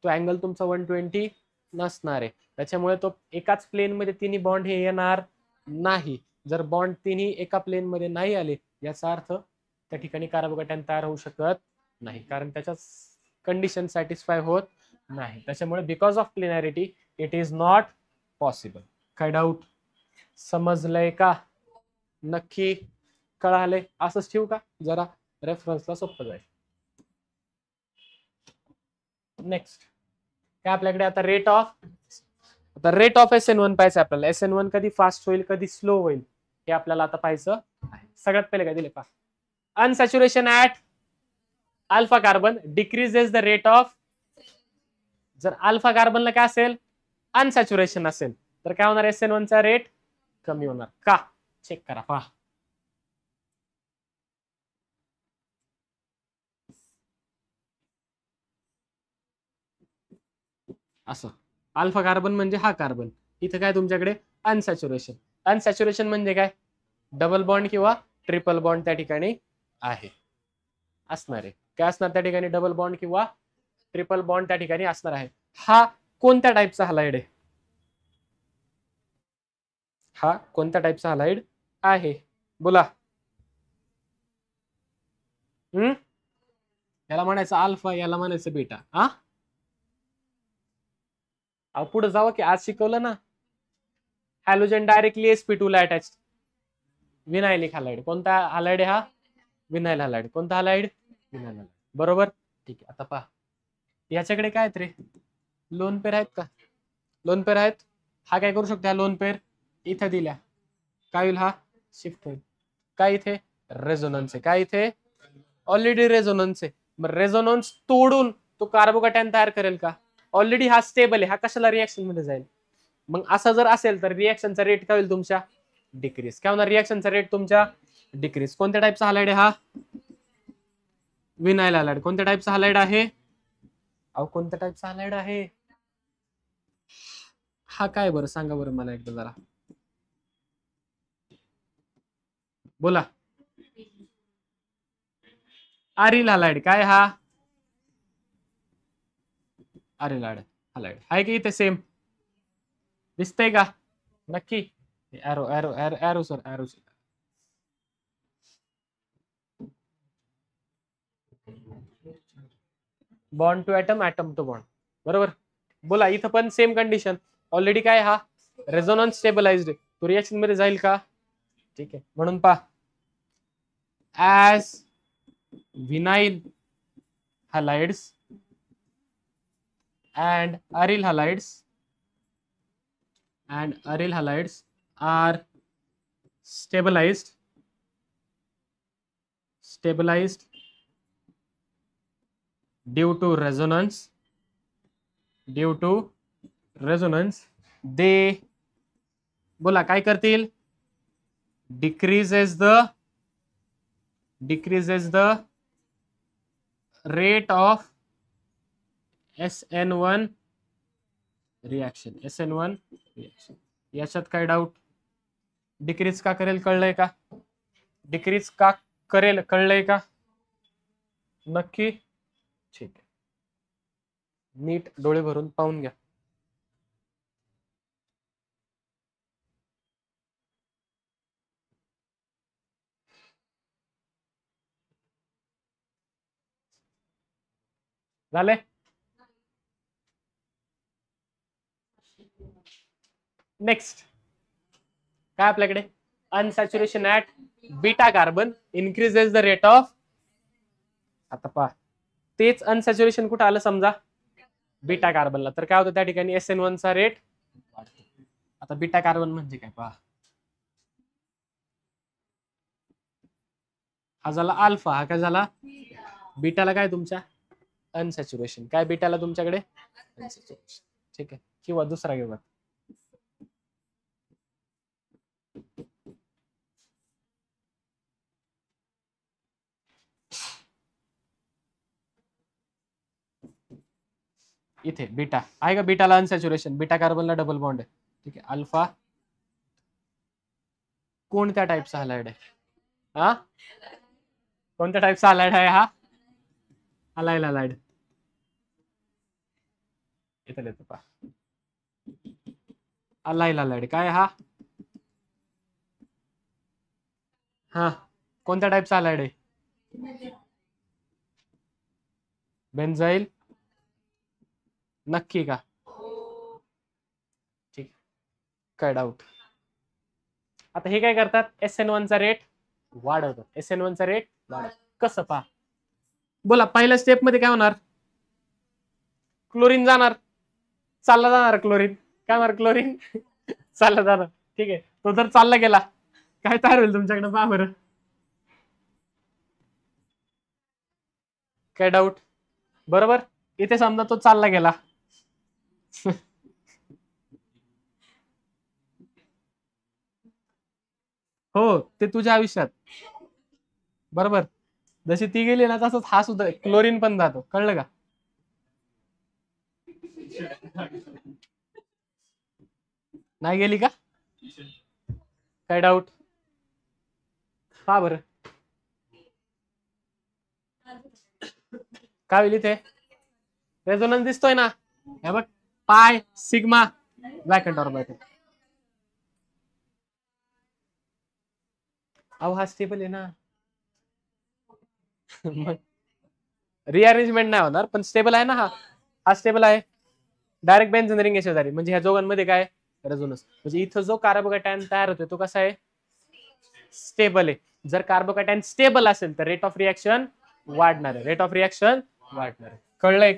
तो अँगल तुमचा 120 नसणार आहे. त्याच्यामुळे तो एकाच प्लेन मध्ये तिन्ही बॉन्ड हे येणार नाही. जर बॉन्ड तिन्ही एका प्लेन मध्ये नाही आले, याचा अर्थ त्या ठिकाणी कार्बोकॅटायन तयार होऊ शकत नाही, कारण त्याच्या कंडिशन सॅटिस्फाय होत नाही. त्याच्यामुळे because of planarity it is not possible. काय डाऊट? समजलंय का? नक्की कळालंय? असंच ठेवू का? जरा रेफरन्सला सोपं जाईल. नेक्स्ट काय आपल्याकडे आता रेट ऑफ SN1 पाहायचं आपल्याला. SN1 कधी फास्ट होईल, कधी स्लो होईल, हे आपल्याला आता पाहायचं आहे. सगळ्यात पहिले काय दिले पहा, unsaturation at alpha carbon decreases the rate of. जर अल्फा कार्बनला काय असेल? अनसॅच्युरेशन असेल, तर काय होणार? SN1 चा रेट कमी होणार. का? चेक करा पहा. असं अल्फा कार्बन म्हणजे हा कार्बन, इथं काय तुमच्याकडे अनसॅच्युरेशन. अनसॅच्युरेशन म्हणजे काय? डबल बॉन्ड किंवा ट्रिपल बॉन्ड त्या ठिकाणी आहे, असणार आहे. काय असणार त्या ठिकाणी? डबल बॉन्ड किंवा ट्रिपल बॉन्ड त्या ठिकाणी असणार आहे. हा कोणत्या टाईपचा हलाइड आहे? हा कोणत्या टाईपचा हलाइड आहे? बोला. याला म्हणायचं अल्फा, याला म्हणायचं बीटा. पुढे जावं की, आज शिकवलं ना, हॅलोजन डायरेक्टली sp2 ला अटॅच. Vinylic halide. कोणता हलाइड आहे हा? Vinyl halide. कोणता हलाइड? Vinyl halide. बरोबर. ठीक आहे. आता पहा याच्याकडे काय आहेत रे? लोन पेर आहेत का? लोन पेर आहेत. हा काय करू शकतो? हा लोन पेर इथे दिल्या, काय होईल? हा शिफ्ट होईल. काय इथे? रेझोनन्स आहे. काय इथे? ऑलरेडी रेझोनन्स आहे. मग रेझोनन्स तोडून तो कार्बोकॅटायन तयार करेल का? ऑलरेडी हा स्टेबल आहे, हा कशाला रिएक्शन मध्ये जाईल? मग असं जर असेल तर रिएक्शनचा रेट काय होईल तुमच्या? डिक्रीज. काय होणार? रिएक्शनचा रेट तुमच्या डिक्रीज. कोणत्या टाईपचा हलाइड आहे हा? Vinyl halide. कोणत्या टाईपचा हलाइड आहे? अहो कोणत्या टाईपचा हलाइड आहे हा? काय बरं सांगा बरं मला एकदा जरा, बोला. Aryl halide. काय हा? अरिल हलाइड आहे की इथे सेम दिसतंय का? नक्की. Arrow arrow arrow arrow sir, arrow sir. Bond to atom, atom to bond. बरोबर. बोला. इथं पण सेम कंडिशन. ऑलरेडी काय हा रेझोनन्स स्टेबलाइज्ड आहे, तो रिएक्शन मध्ये जाईल का? ठीक आहे. म्हणून पहा, as vinyl halides and aryl halides are stabilized due to resonance they बोला काय करतील decreases the rate of SN1 reaction याच्यात काय डाऊट डिक्रीज का करेल कळलंय का डिक्रीज का करेल कळलंय का नक्की ठीक आहे नीट डोळे भरून पाहून घ्या झाले नेक्स्ट काय आपल्याकडे unsaturation at beta carbon increases the rate of आता पहा तेच अनसॅच्युरेशन कुठं आलं समजा बीटा कार्बनला तर काय होतं त्या ठिकाणी SN1 चा रेट वाढतो आता बीटा कार्बन म्हणजे काय पहा हा झाला अल्फा हा काय झाला बीटाला काय तुमच्या अनसॅच्युरेशन काय बीटाला तुमच्याकडे अनसॅच्युरेशन ठीक आहे किंवा दुसरा घेऊया इथे बीटा आहे का बीटाला अनसॅच्युरेशन बीटा कार्बनला डबल बॉन्ड आहे ठीक आहे अल्फा कोणत्या टाईपचा हॅलाइड आहे हा कोणत्या टाईपचा हॅलाइड आहे हा अलाइल हॅलाइड इथे लिहितो पहा अलाइल हॅलाइड काय हा हा कोणत्या टाईपचा हॅलाइड आहे बेन्झाइल नक्की का ठीक काय डाऊट आता हे काय करतात SN1 चा रेट वाढवतात SN1 चा रेट वाढवतात कसं पहा बोला पहिल्या स्टेप मध्ये काय होणार क्लोरीन जाणार चालला जाणार क्लोरीन काय होणार क्लोरीन चालला जाणार ठीक आहे तो जर चालला गेला काय तयार होईल तुमच्याकडे पहा बरं काय डाऊट बरोबर इथे समजा तो चालला गेला हो ते तुझ्या आयुष्यात बरोबर जशी ती गेली ना तसंच हा सुद्धा क्लोरीन पण जातो कळलं का नाही गेली का काय डाऊट हा बरं काय होईल इथे रेझोनन्स दिसतोय ना हे बघ पाय सिग्मा ब्लॅक ऑर्बिटल अहो हा स्टेबल आहे ना रिअरेंजमेंट नाही होणार पण स्टेबल आहे ना हा स्टेबल आहे डायरेक्ट बेन्झीन रिंग आहे शेजारी म्हणजे ह्या दोघांमध्ये काय रेझोनन्स म्हणजे इथं जो कार्बोकॅटायन तयार होतो तो कसा आहे स्टेबल आहे जर कार्बोकॅटायन स्टेबल असेल तर रेट ऑफ रिएक्शन वाढणार आहे रेट ऑफ रिएक्शन वाढणार आहे कळलंय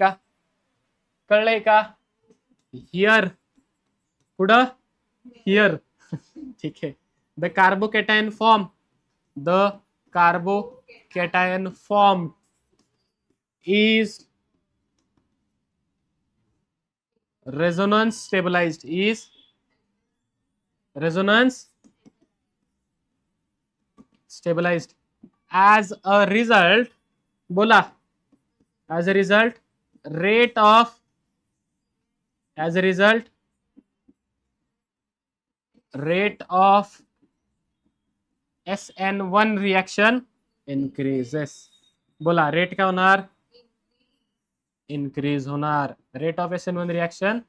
का हियर पुढं हियर ठीक आहे the carbocation form is resonance stabilized as a result बोला as a result rate of SN1 reaction increases बोला रेट काय होणार इनक्रीज होणार rate of SN1 reaction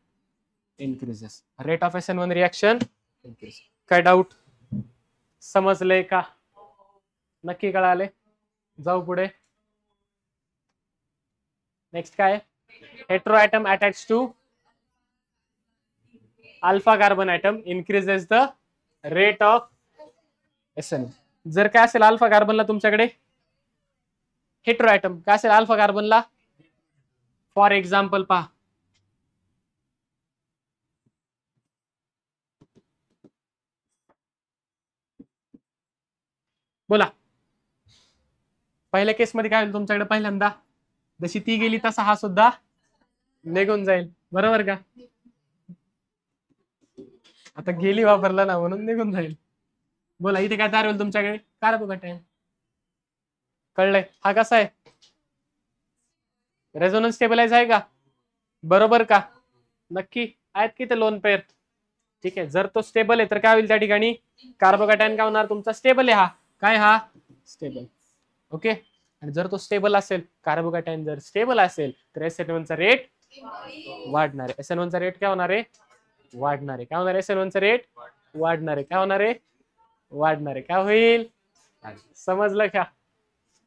increases rate of SN1 reaction increase काय डाऊट समजलंय का नक्की कळाले जाऊ पुढे नेक्स्ट काय heteroatom attach to alpha carbon atom increases the rate of SN जर काय असेल अल्फा कार्बनला तुमच्याकडे हेटेरो एटम काय असेल अल्फा कार्बनला फॉर एक्झाम्पल पहा बोला. पहिल्या केसमध्ये काय होईल तुमच्याकडे? पहिल्यांदा जशी ती गेली तसा हा सुद्धा निघून जाईल, बरोबर का? आता गेली वापरला ना म्हणून निघून जाईल. बोला इथे काय तयार होईल तुमच्याकडे? कार्बोकॅटायन. कळलंय? हा कसा आहे? रेझोनन्स स्टेबलाइज आहे का? बरोबर का? नक्की आहेत की ते लोन पेअर? ठीक आहे. जर तो स्टेबल आहे तर काय होईल त्या ठिकाणी? कार्बोकॅटायन काय होणार तुमचा? स्टेबल आहे. हा काय? हा स्टेबल. ओके. आणि जर तो स्टेबल असेल, कार्बोकॅटायन जर स्टेबल असेल तर SN1 चा रेट वाढणार आहे. SN1 चा रेट काय होणार आहे? वाढणार आहे. काय होणार आहे? SN1 चा रेट वाढणार आहे. काय होणार आहे? वाढणार आहे. काय होईल? समजलं का?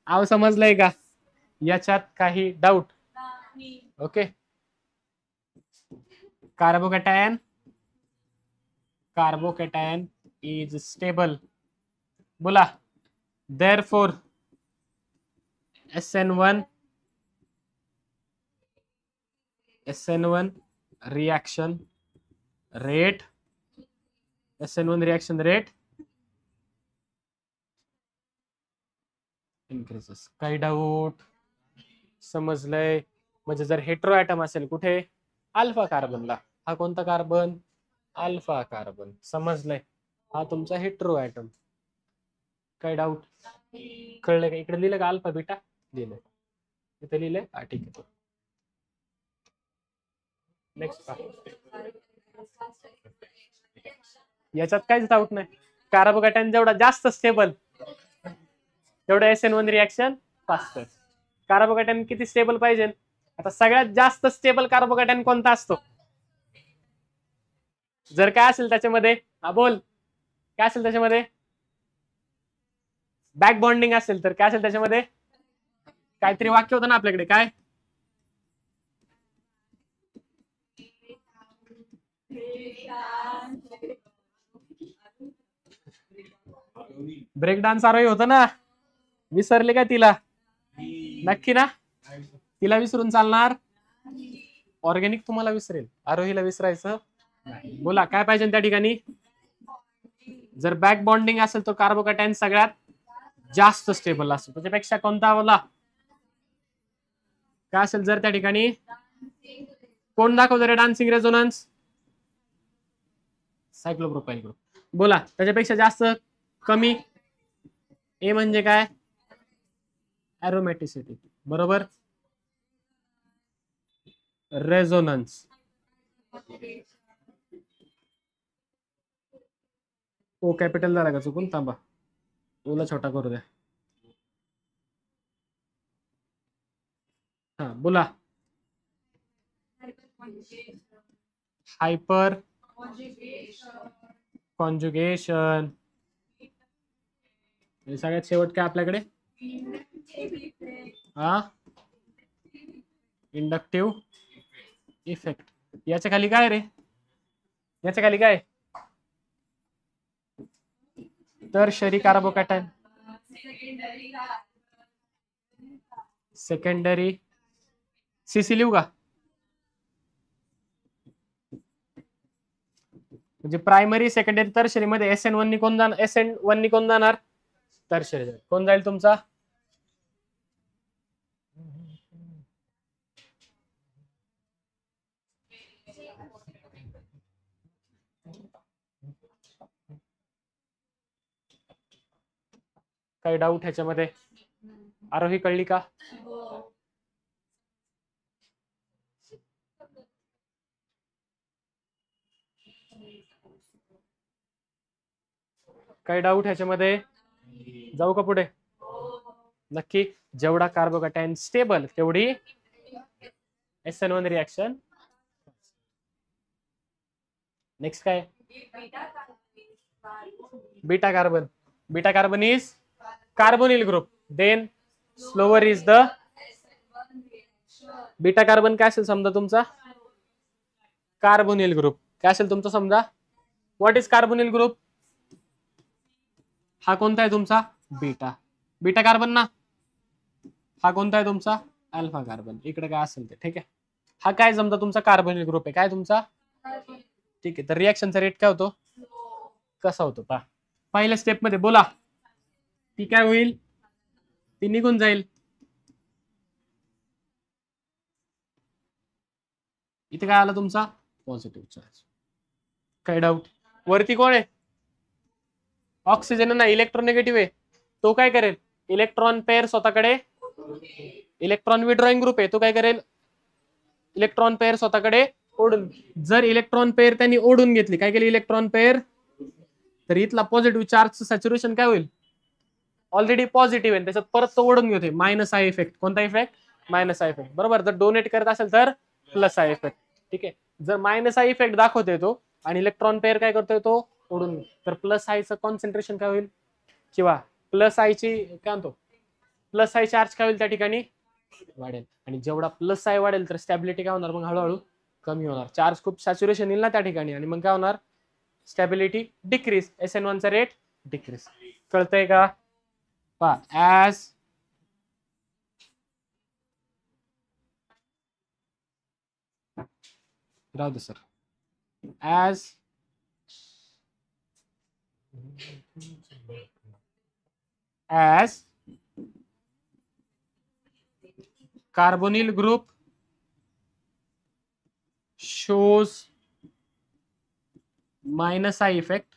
आव समजलंय का? याच्यात काही doubt? Okay. Carbocation is stable. बोला. Therefore SN1 reaction rate increases. काही डाऊट? समजलंय? म्हणजे जर हेटेरो ॲटम असेल कुठे? अल्फा कार्बनला. हा कोणता कार्बन? Alpha carbon. समजलंय? हा तुमचा हेटेरो ॲटम. काही डाऊट? कळलं का? इकडे लिहिलं का अल्फा बीटा? लिहिलंय. इथे लिहिलंय? हा ठीक आहे. नेक्स्ट. याच्यात काहीच डाऊट नाही. कार्बोकॅटायन जेवढा जास्त स्टेबल तेवढं SN1 रिॲक्शन फास्टर. कार्बोकॅटायन किती स्टेबल पाहिजे? आता सगळ्यात जास्त स्टेबल कार्बोकॅटायन कोणता असतो? जर काय असेल त्याच्यामध्ये? हा बोल. काय असेल त्याच्यामध्ये? बॅक बॉन्डिंग असेल तर काय असेल त्याच्यामध्ये? काहीतरी वाक्य होतं ना आपल्याकडे, काय? ब्रेक डान्स आरोही होतं ना? विसरले का तिला? नक्की ना? तिला विसरून चालणार? ऑर्गॅनिक तुम्हाला विसरेल, आरोहीला विसरायचं. बोला काय पाहिजे त्या ठिकाणी? जर बॅक बॉन्डिंग असेल तर कार्बोकॅटायन सगळ्यात जास्त स्टेबल असतो. त्याच्यापेक्षा कोणता बोला? काय असेल जर त्या ठिकाणी? कोण दाखवतो रे डान्सिंग रेझोनन्स? सायक्लोप्रोपाइल ग्रुप. बोला त्याच्यापेक्षा जास्त कमी? ए म्हणजे काय? एरोमॅटिसिटी. बरोबर. रेझोनन्स. ओ कॅपिटल झाला का चुकून? थांबा, ओला छोटा करू द्या. हा बोला. Hyper conjugation. सगळ्यात शेवट काय आपल्याकडे? हा इंडक्टिव्ह इफेक्ट. याच्या खाली काय रे? याच्या खाली काय? Tertiary carbocation. सेकंडरी सीसी लिहू का? म्हणजे प्रायमरी सेकंडरी टर्शरी मध्ये SN1 नी कोण जाणार? SN1 नी कोण जाणार? टर्शरी. कोण जाईल तुमचा? काही डाऊट ह्याच्यामध्ये? आरोही कळली का? काही डाऊट ह्याच्यामध्ये? जाऊ का पुढे? नक्की. जेवढा कार्बोकॅटायन स्टेबल तेवढी SN1 रिॲक्शन. नेक्स्ट काय? Beta carbon. Beta carbon is carbonyl group. Then slower is the beta carbon. काय असेल समजा तुमचा? Carbonyl group. काय असेल तुमचा समजा? What is carbonyl group? हा कोणता आहे तुमचा? बीटा. बीटा कार्बन ना? हा कोणता आहे तुमचा? Alpha carbon. इकडे काय असेल ते ठीक आहे. हा काय समजा तुमचा कार्बोनिल ग्रुप आहे. काय तुमचा? ठीक आहे. तर रिॲक्शनचा रेट काय होतो? कसा होतो पहा पहिल्या स्टेप मध्ये? बोला. ती काय होईल, ती निघून जाईल. इथे काय आला तुमचा पॉझिटिव्ह चार्ज. काय डाऊट? वरती कोण आहे? ऑक्सिजन ना, इलेक्ट्रोनेगेटिव्ह आहे. तो काय करेल, इलेक्ट्रॉन पेअर स्वतःकडे, इलेक्ट्रॉन विड्रॉइंग ग्रुप आहे, तो काय करेल, इलेक्ट्रॉन पेअर स्वतःकडे ओढून. जर इलेक्ट्रॉन पेअर त्यांनी ओढून घेतली, काय केली इलेक्ट्रॉन पेअर, तर इथला पॉझिटिव्ह चार्जचं सॅच्युरेशन काय होईल, ऑलरेडी पॉझिटिव्ह आहे, त्याच्यात परत तो ओढून घेतोय. Minus I effect. कोणता इफेक्ट? Minus I effect. बरोबर. जर डोनेट करत असेल तर प्लस आय इफेक्ट. ठीक आहे. जर मायनस आय इफेक्ट दाखवतोय तो आणि इलेक्ट्रॉन पेअर काय करतोय, तो ओढून, तर प्लस आयचं कॉन्सन्ट्रेशन काय होईल, किंवा प्लस आयची काय म्हणतो, प्लस आय चार्ज काय होईल त्या ठिकाणी, वाढेल. आणि जेवढा प्लस आय वाढेल तर स्टॅबिलिटी काय होणार, मग हळूहळू कमी होणार. चार्ज खूप सॅच्युरेशन येईल ना त्या ठिकाणी, आणि मग काय होणार, स्टॅबिलिटी डिक्रीज, SN1 चा रेट डिक्रीज. कळतंय का? ऍज राहू दे sir. as carbonyl group shows minus I effect,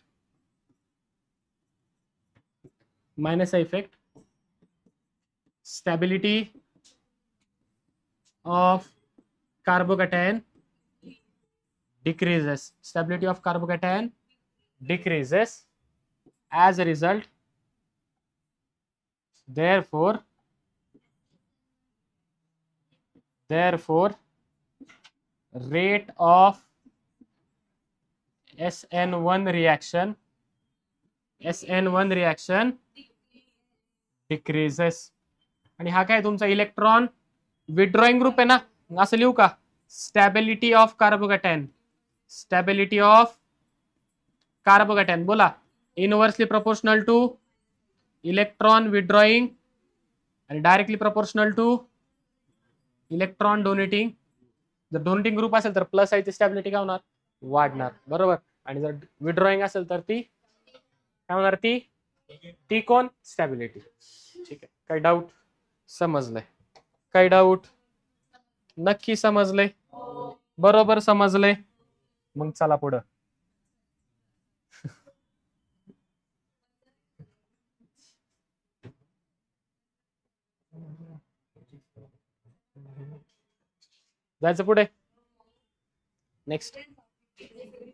stability of carbocation decreases. Stability of carbocation decreases. As a result, therefore rate of SN1 reaction decreases. आणि हा काय तुमचा इलेक्ट्रॉन विड्रॉइंग ग्रुप आहे ना, असं लिहू का, stability of carbocation, stability of carbocation. बोला, inversely proportional to electron withdrawing आणि directly proportional to electron donating. जर डोनेटिंग ग्रुप असेल तर प्लस आयची स्टॅबिलिटी काय होणार, वाढणार. बरोबर. आणि जर विड्रॉइंग असेल तर ती काय होणार, ती कोण, स्टॅबिलिटी. ठीक आहे. काही डाऊट? समजलंय? काही डाऊट? नक्की समजलंय? बरोबर समजलंय? मग चला पुढं. जायचं पुढे. Next,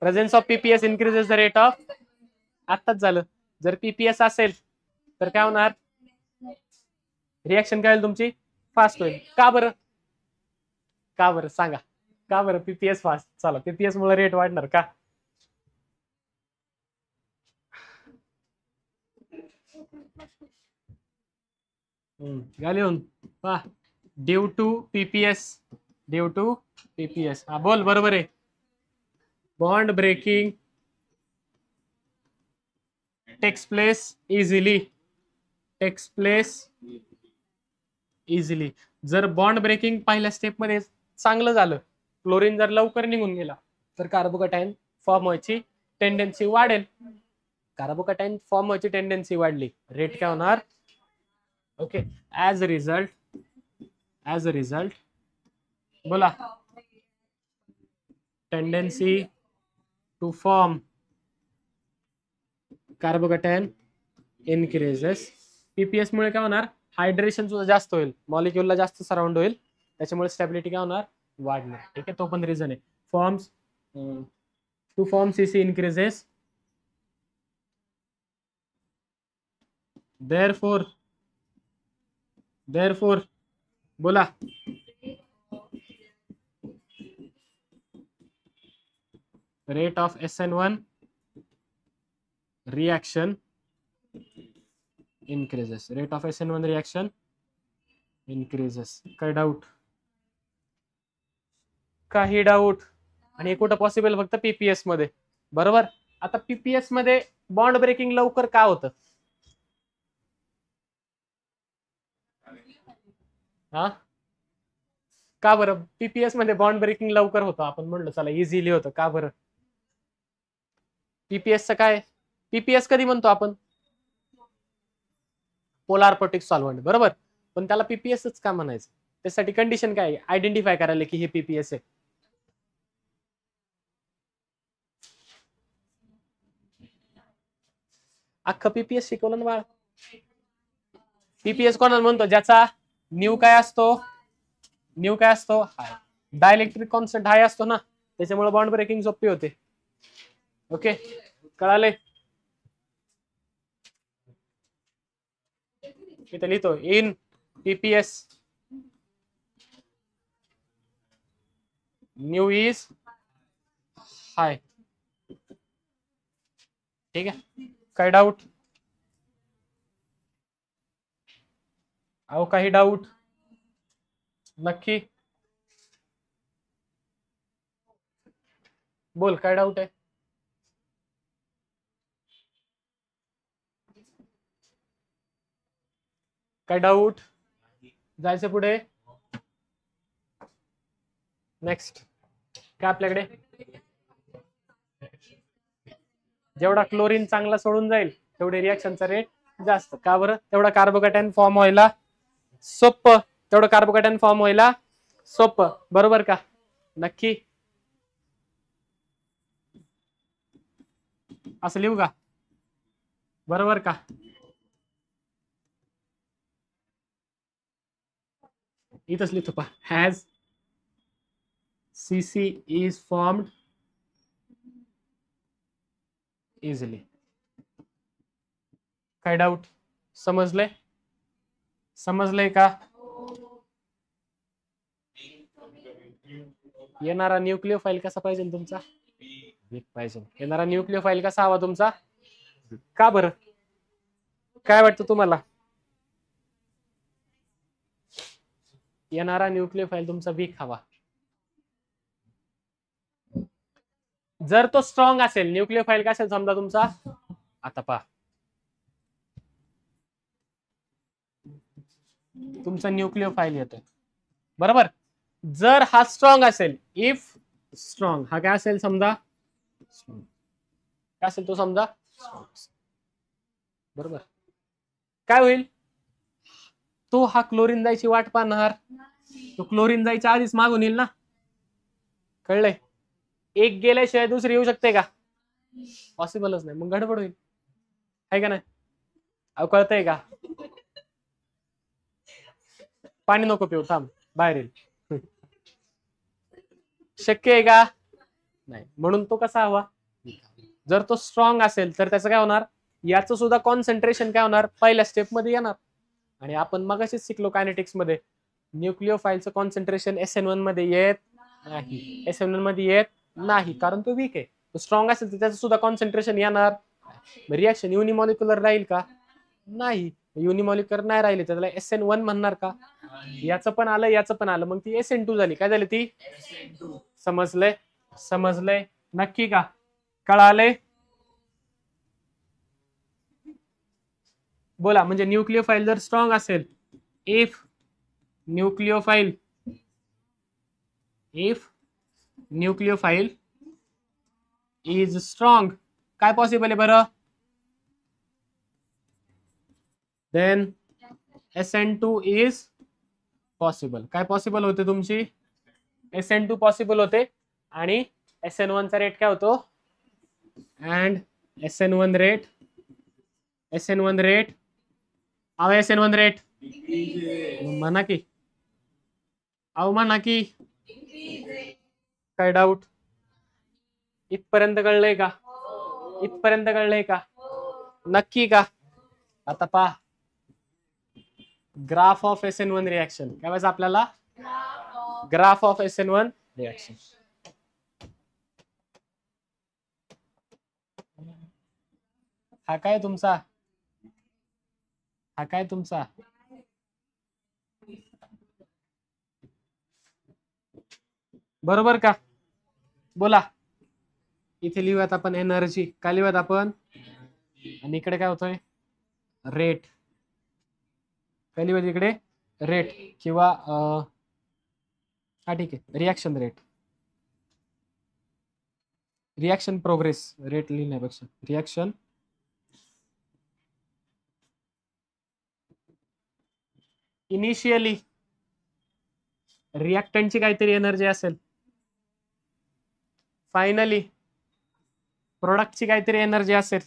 presence of PPS increases the rate of. आत्ताच झालं. जर पीपीएस असेल तर काय होणार, रिएक्शन काय होईल तुमची, फास्ट होईल. का बरं, का बरं सांगा, का बरं पीपीएस फास्ट? चला, पीपीएस मुळे रेट वाढणार का? लिहून पहा, ड्यू टू पीपीएस, हा बोल, बरोबर आहे. Bond breaking text place easily. जर बॉन्ड ब्रेकिंग पहिल्या स्टेप मध्ये चांगलं झालं, क्लोरीन जर लवकर निघून गेला, तर कार्बोकॅटायन फॉर्म व्हायची टेंडन्सी वाढेल. कार्बोकॅटायन फॉर्म व्हायची टेंडन्सी वाढली, रेट काय होणार, ओके. ऍज अ रिझल्ट बोला, tendency to form carbocation increases. PPS मुळे काय होणार, हायड्रेशन सुद्धा जास्त होईल, मॉलिक्युलला जास्त सराउंड होईल, त्याच्यामुळे स्टॅबिलिटी काय होणार, वाढणार. ठीक आहे, तो पण रिझन आहे. Forms to form CC increases, therefore बोला, rate of SN1 reaction increases. काही डाऊट? काही डाऊट? आणि कुठं पॉसिबल, फक्त पीपीएस मध्ये. बरोबर. आता पीपीएस मध्ये बॉन्ड ब्रेकिंग लवकर का होतं, हा का बरं? पीपीएस मध्ये बॉन्ड ब्रेकिंग लवकर होतं, आपण म्हणलं चला इझिली होतं, का बरं? पीपीएसचं काय, पीपीएस कधी म्हणतो आपण, पोलार प्रोटिक सॉल्व्हंट, बरोबर. पण त्याला पीपीएसच का म्हणायचं? त्यासाठी कंडिशन काय आहे? आयडेंटिफाय करायला की हे पीपीएस आहे. अख्खं पीपीएस शिकवलं ना बाळ. पीपीएस कोणाला म्हणतो? ज्याचा न्यू काय असतो? न्यू काय असतो? हाय. डायलेक्ट्रिक कॉन्स्टंट हाय असतो ना, त्याच्यामुळे बॉन्ड ब्रेकिंग सोपी होते. ओके, कळाले? इथे लिहितो in PPS new is hi. ठीक आहे, काय डाऊट? अहो काही डाऊट? नक्की बोल, काय डाऊट आहे? काय डाऊट? जायचं पुढे. नेक्स्ट काय आपल्याकडे? जेवढा क्लोरीन चांगला सोडून जाईल तेवढे रिएक्शनचा रेट जास्त. का बरं? तेवढा कार्बोकॅटायन फॉर्म व्हायला सोपं. तेवढं कार्बोकॅटायन फॉर्म व्हायला सोपं, बरोबर का? नक्की असं लिहू का? बरोबर का? इथंच लिहितो पहा. Has CC is formed easily. काय डाऊट? समजलंय? समजलंय का? येणारा न्यूक्लियोफाईल कसा पाहिजे तुमचा? वीक पाहिजे. येणारा न्यूक्लियोफाईल कसा हवा तुमचा? का बरं? काय वाटतं तुम्हाला? येणारा न्यूक्लियोफाईल तुमचा वीक हवा. जर तो स्ट्रॉंग असेल, न्यूक्लियोफाईल काय असेल समजा तुमचा? आता पहा, तुमचा न्यूक्लियोफाईल येतोय, बरोबर. जर हा स्ट्रॉंग असेल, इफ स्ट्रॉंग, हा काय असेल समजा? काय असेल तो समजा? बरोबर. काय होईल? तो हा क्लोरीन जायची वाट पाहणार. तो क्लोरीन जायच्या आधीच मागून येईल ना. कळलंय? एक गेल्याशिवाय दुसरी येऊ शकते का? पॉसिबलच नाही. मग गडबड होईल, आहे का नाही? अहो कळतंय का? पाणी नको पिऊ, थांब, बाहेर येईल. शक्य आहे का? नाही. म्हणून तो कसा हवा? जर तो स्ट्रॉंग असेल तर त्याचं काय होणार? याचं सुद्धा कॉन्सन्ट्रेशन काय होणार? पहिल्या स्टेप मध्ये येणार. आणि आपण मगाशीच शिकलो कायनेटिक्स मध्ये, न्यूक्लियोफाईलचं कॉन्सन्ट्रेशन SN1 मध्ये येत नाही. SN1 मध्ये येत नाही कारण तो वीक आहे. तो स्ट्रॉंग असेल तर त्याचं सुद्धा कॉन्सन्ट्रेशन येणार. रिॲक्शन युनिमॉलिक्युलर राहील का? नाही. युनिमॉलिक्युलर नाही राहिले तर त्याला SN1 म्हणणार का? याचं पण आलं, याचं पण आलं, मग ती SN2 झाली. काय झाली ती? समजलंय? समजलंय? नक्की का? कळालंय? बोला. म्हणजे न्यूक्लियोफाईल जर स्ट्रॉंग असेल, इफ न्यूक्लियोफाईल इज स्ट्रॉंग, काय पॉसिबल आहे बरं? Then SN2 is possible. काय पॉसिबल होते तुमची? SN2 पॉसिबल होते. आणि SN1 चा रेट काय होतो? अँड SN1 रेट अहो SN1 रेट म्हणा की, अहो म्हणा की. काय डाऊट? इथपर्यंत कळलंय का? इथपर्यंत कळलंय का? नक्की का? आता पहा, ग्राफ ऑफ SN1 रिएक्शन काय पाहिजे आपल्याला? Graph of SN1 reaction. हा काय तुमचा? हा काय तुमचा? बरोबर का? बोला. इथे लिहूयात आपण एनर्जी. काय लिहूयात आपण? आणि इकडे काय होतोय? रेट. काय लिहूयात इकडे? रेट किंवा हा ठीक आहे, reaction rate, reaction progress. Rate लिहिण्यापेक्षा रिॲक्शन इनिशियली रिॲक्टंटची काहीतरी एनर्जी असेल, फायनली प्रोडक्टची काहीतरी एनर्जी असेल,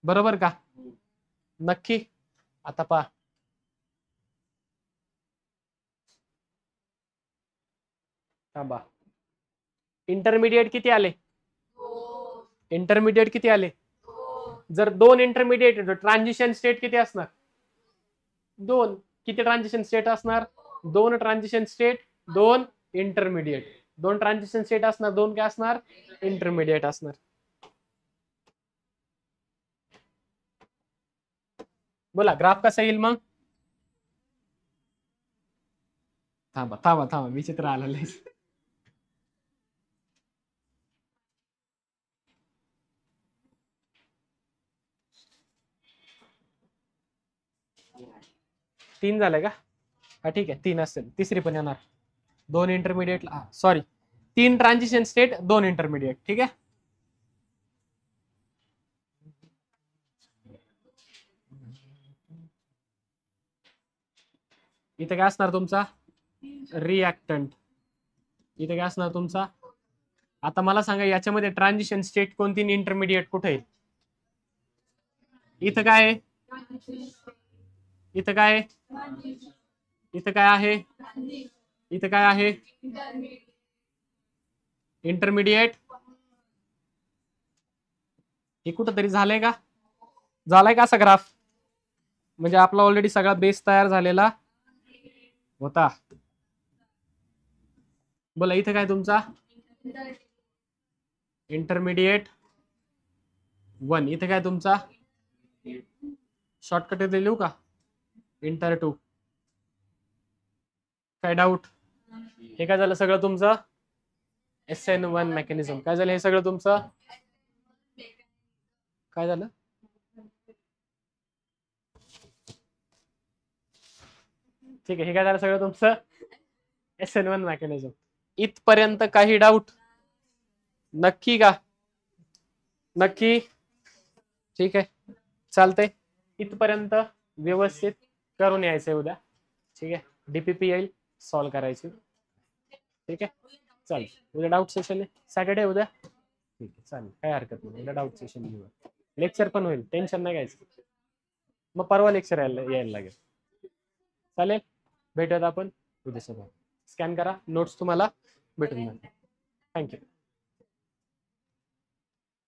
बरोबर का? नक्की. आता पहा, थांबा, इंटरमिडिएट किती आले? इंटरमिडिएट किती आले? जर दोन इंटरमिडिएट, ट्रान्झिशन स्टेट किती असणार? दोन. किती ट्रान्झिशन स्टेट असणार? दोन ट्रान्झिशन स्टेट, दोन इंटरमिडिएट. दोन ट्रान्झिशन स्टेट असणार, दोन काय असणार? इंटरमिडिएट असणार. बोला ग्राफ कसा येईल मग? थांबा थांबा थांबा, विचित्र आलेलं आहे. तीन झालंय का? हा ठीक आहे, तीन असेल, तिसरी पण येणार. दोन इंटरमिडिएट, सॉरी, तीन ट्रान्झिशन स्टेट, दोन इंटरमिडिएट. ठीक आहे. इथे काय असणार तुमचा? रिॲक्टंट. इथे काय असणार तुमचा? आता मला सांगा, याच्यामध्ये ट्रान्झिशन स्टेट कोणती, इंटरमिडिएट कुठे आहे? इथं काय आहे? इथं काय आहे? इथं काय आहे? इथं काय आहे? इंटरमिडिएट. हे कुठंतरी झालंय का? झालाय का असा ग्राफ? म्हणजे आपला ऑलरेडी सगळा बेस तयार झालेला होता. बोला इथे काय तुमचा? इंटरमिडिएट 1. इथे काय तुमचा? शॉर्टकट इथे लिहू का? इंटर 2. काय डाऊट? हे काय झालं सगळं तुमचं? SN1 mechanism. काय झालं हे सगळं तुमचं? काय झालं? ठीक आहे, हे काय झालं सगळं तुमचं? SN1 mechanism. इथपर्यंत काही डाऊट? नक्की का? नक्की? ठीक आहे, चालतंय. इथपर्यंत व्यवस्थित करून यायचंय उद्या. ठीक आहे, डीपीपी येईल, सॉल्व्ह करायची. ठीक आहे, चालेल. उद्या डाऊट सेशन आहे, सॅटर्डे उद्या. ठीक आहे, चालेल, काय हरकत नाही. उद्या डाऊट सेशन घेऊ, लेक्चर पण होईल, टेन्शन नाही घ्यायचं. मग परवा लेक्चर यायला लागेल. चालेल, भेटूयात आपण उद्या सकाळी. स्कॅन करा, नोट्स तुम्हाला भेटून जातील. थँक्यू.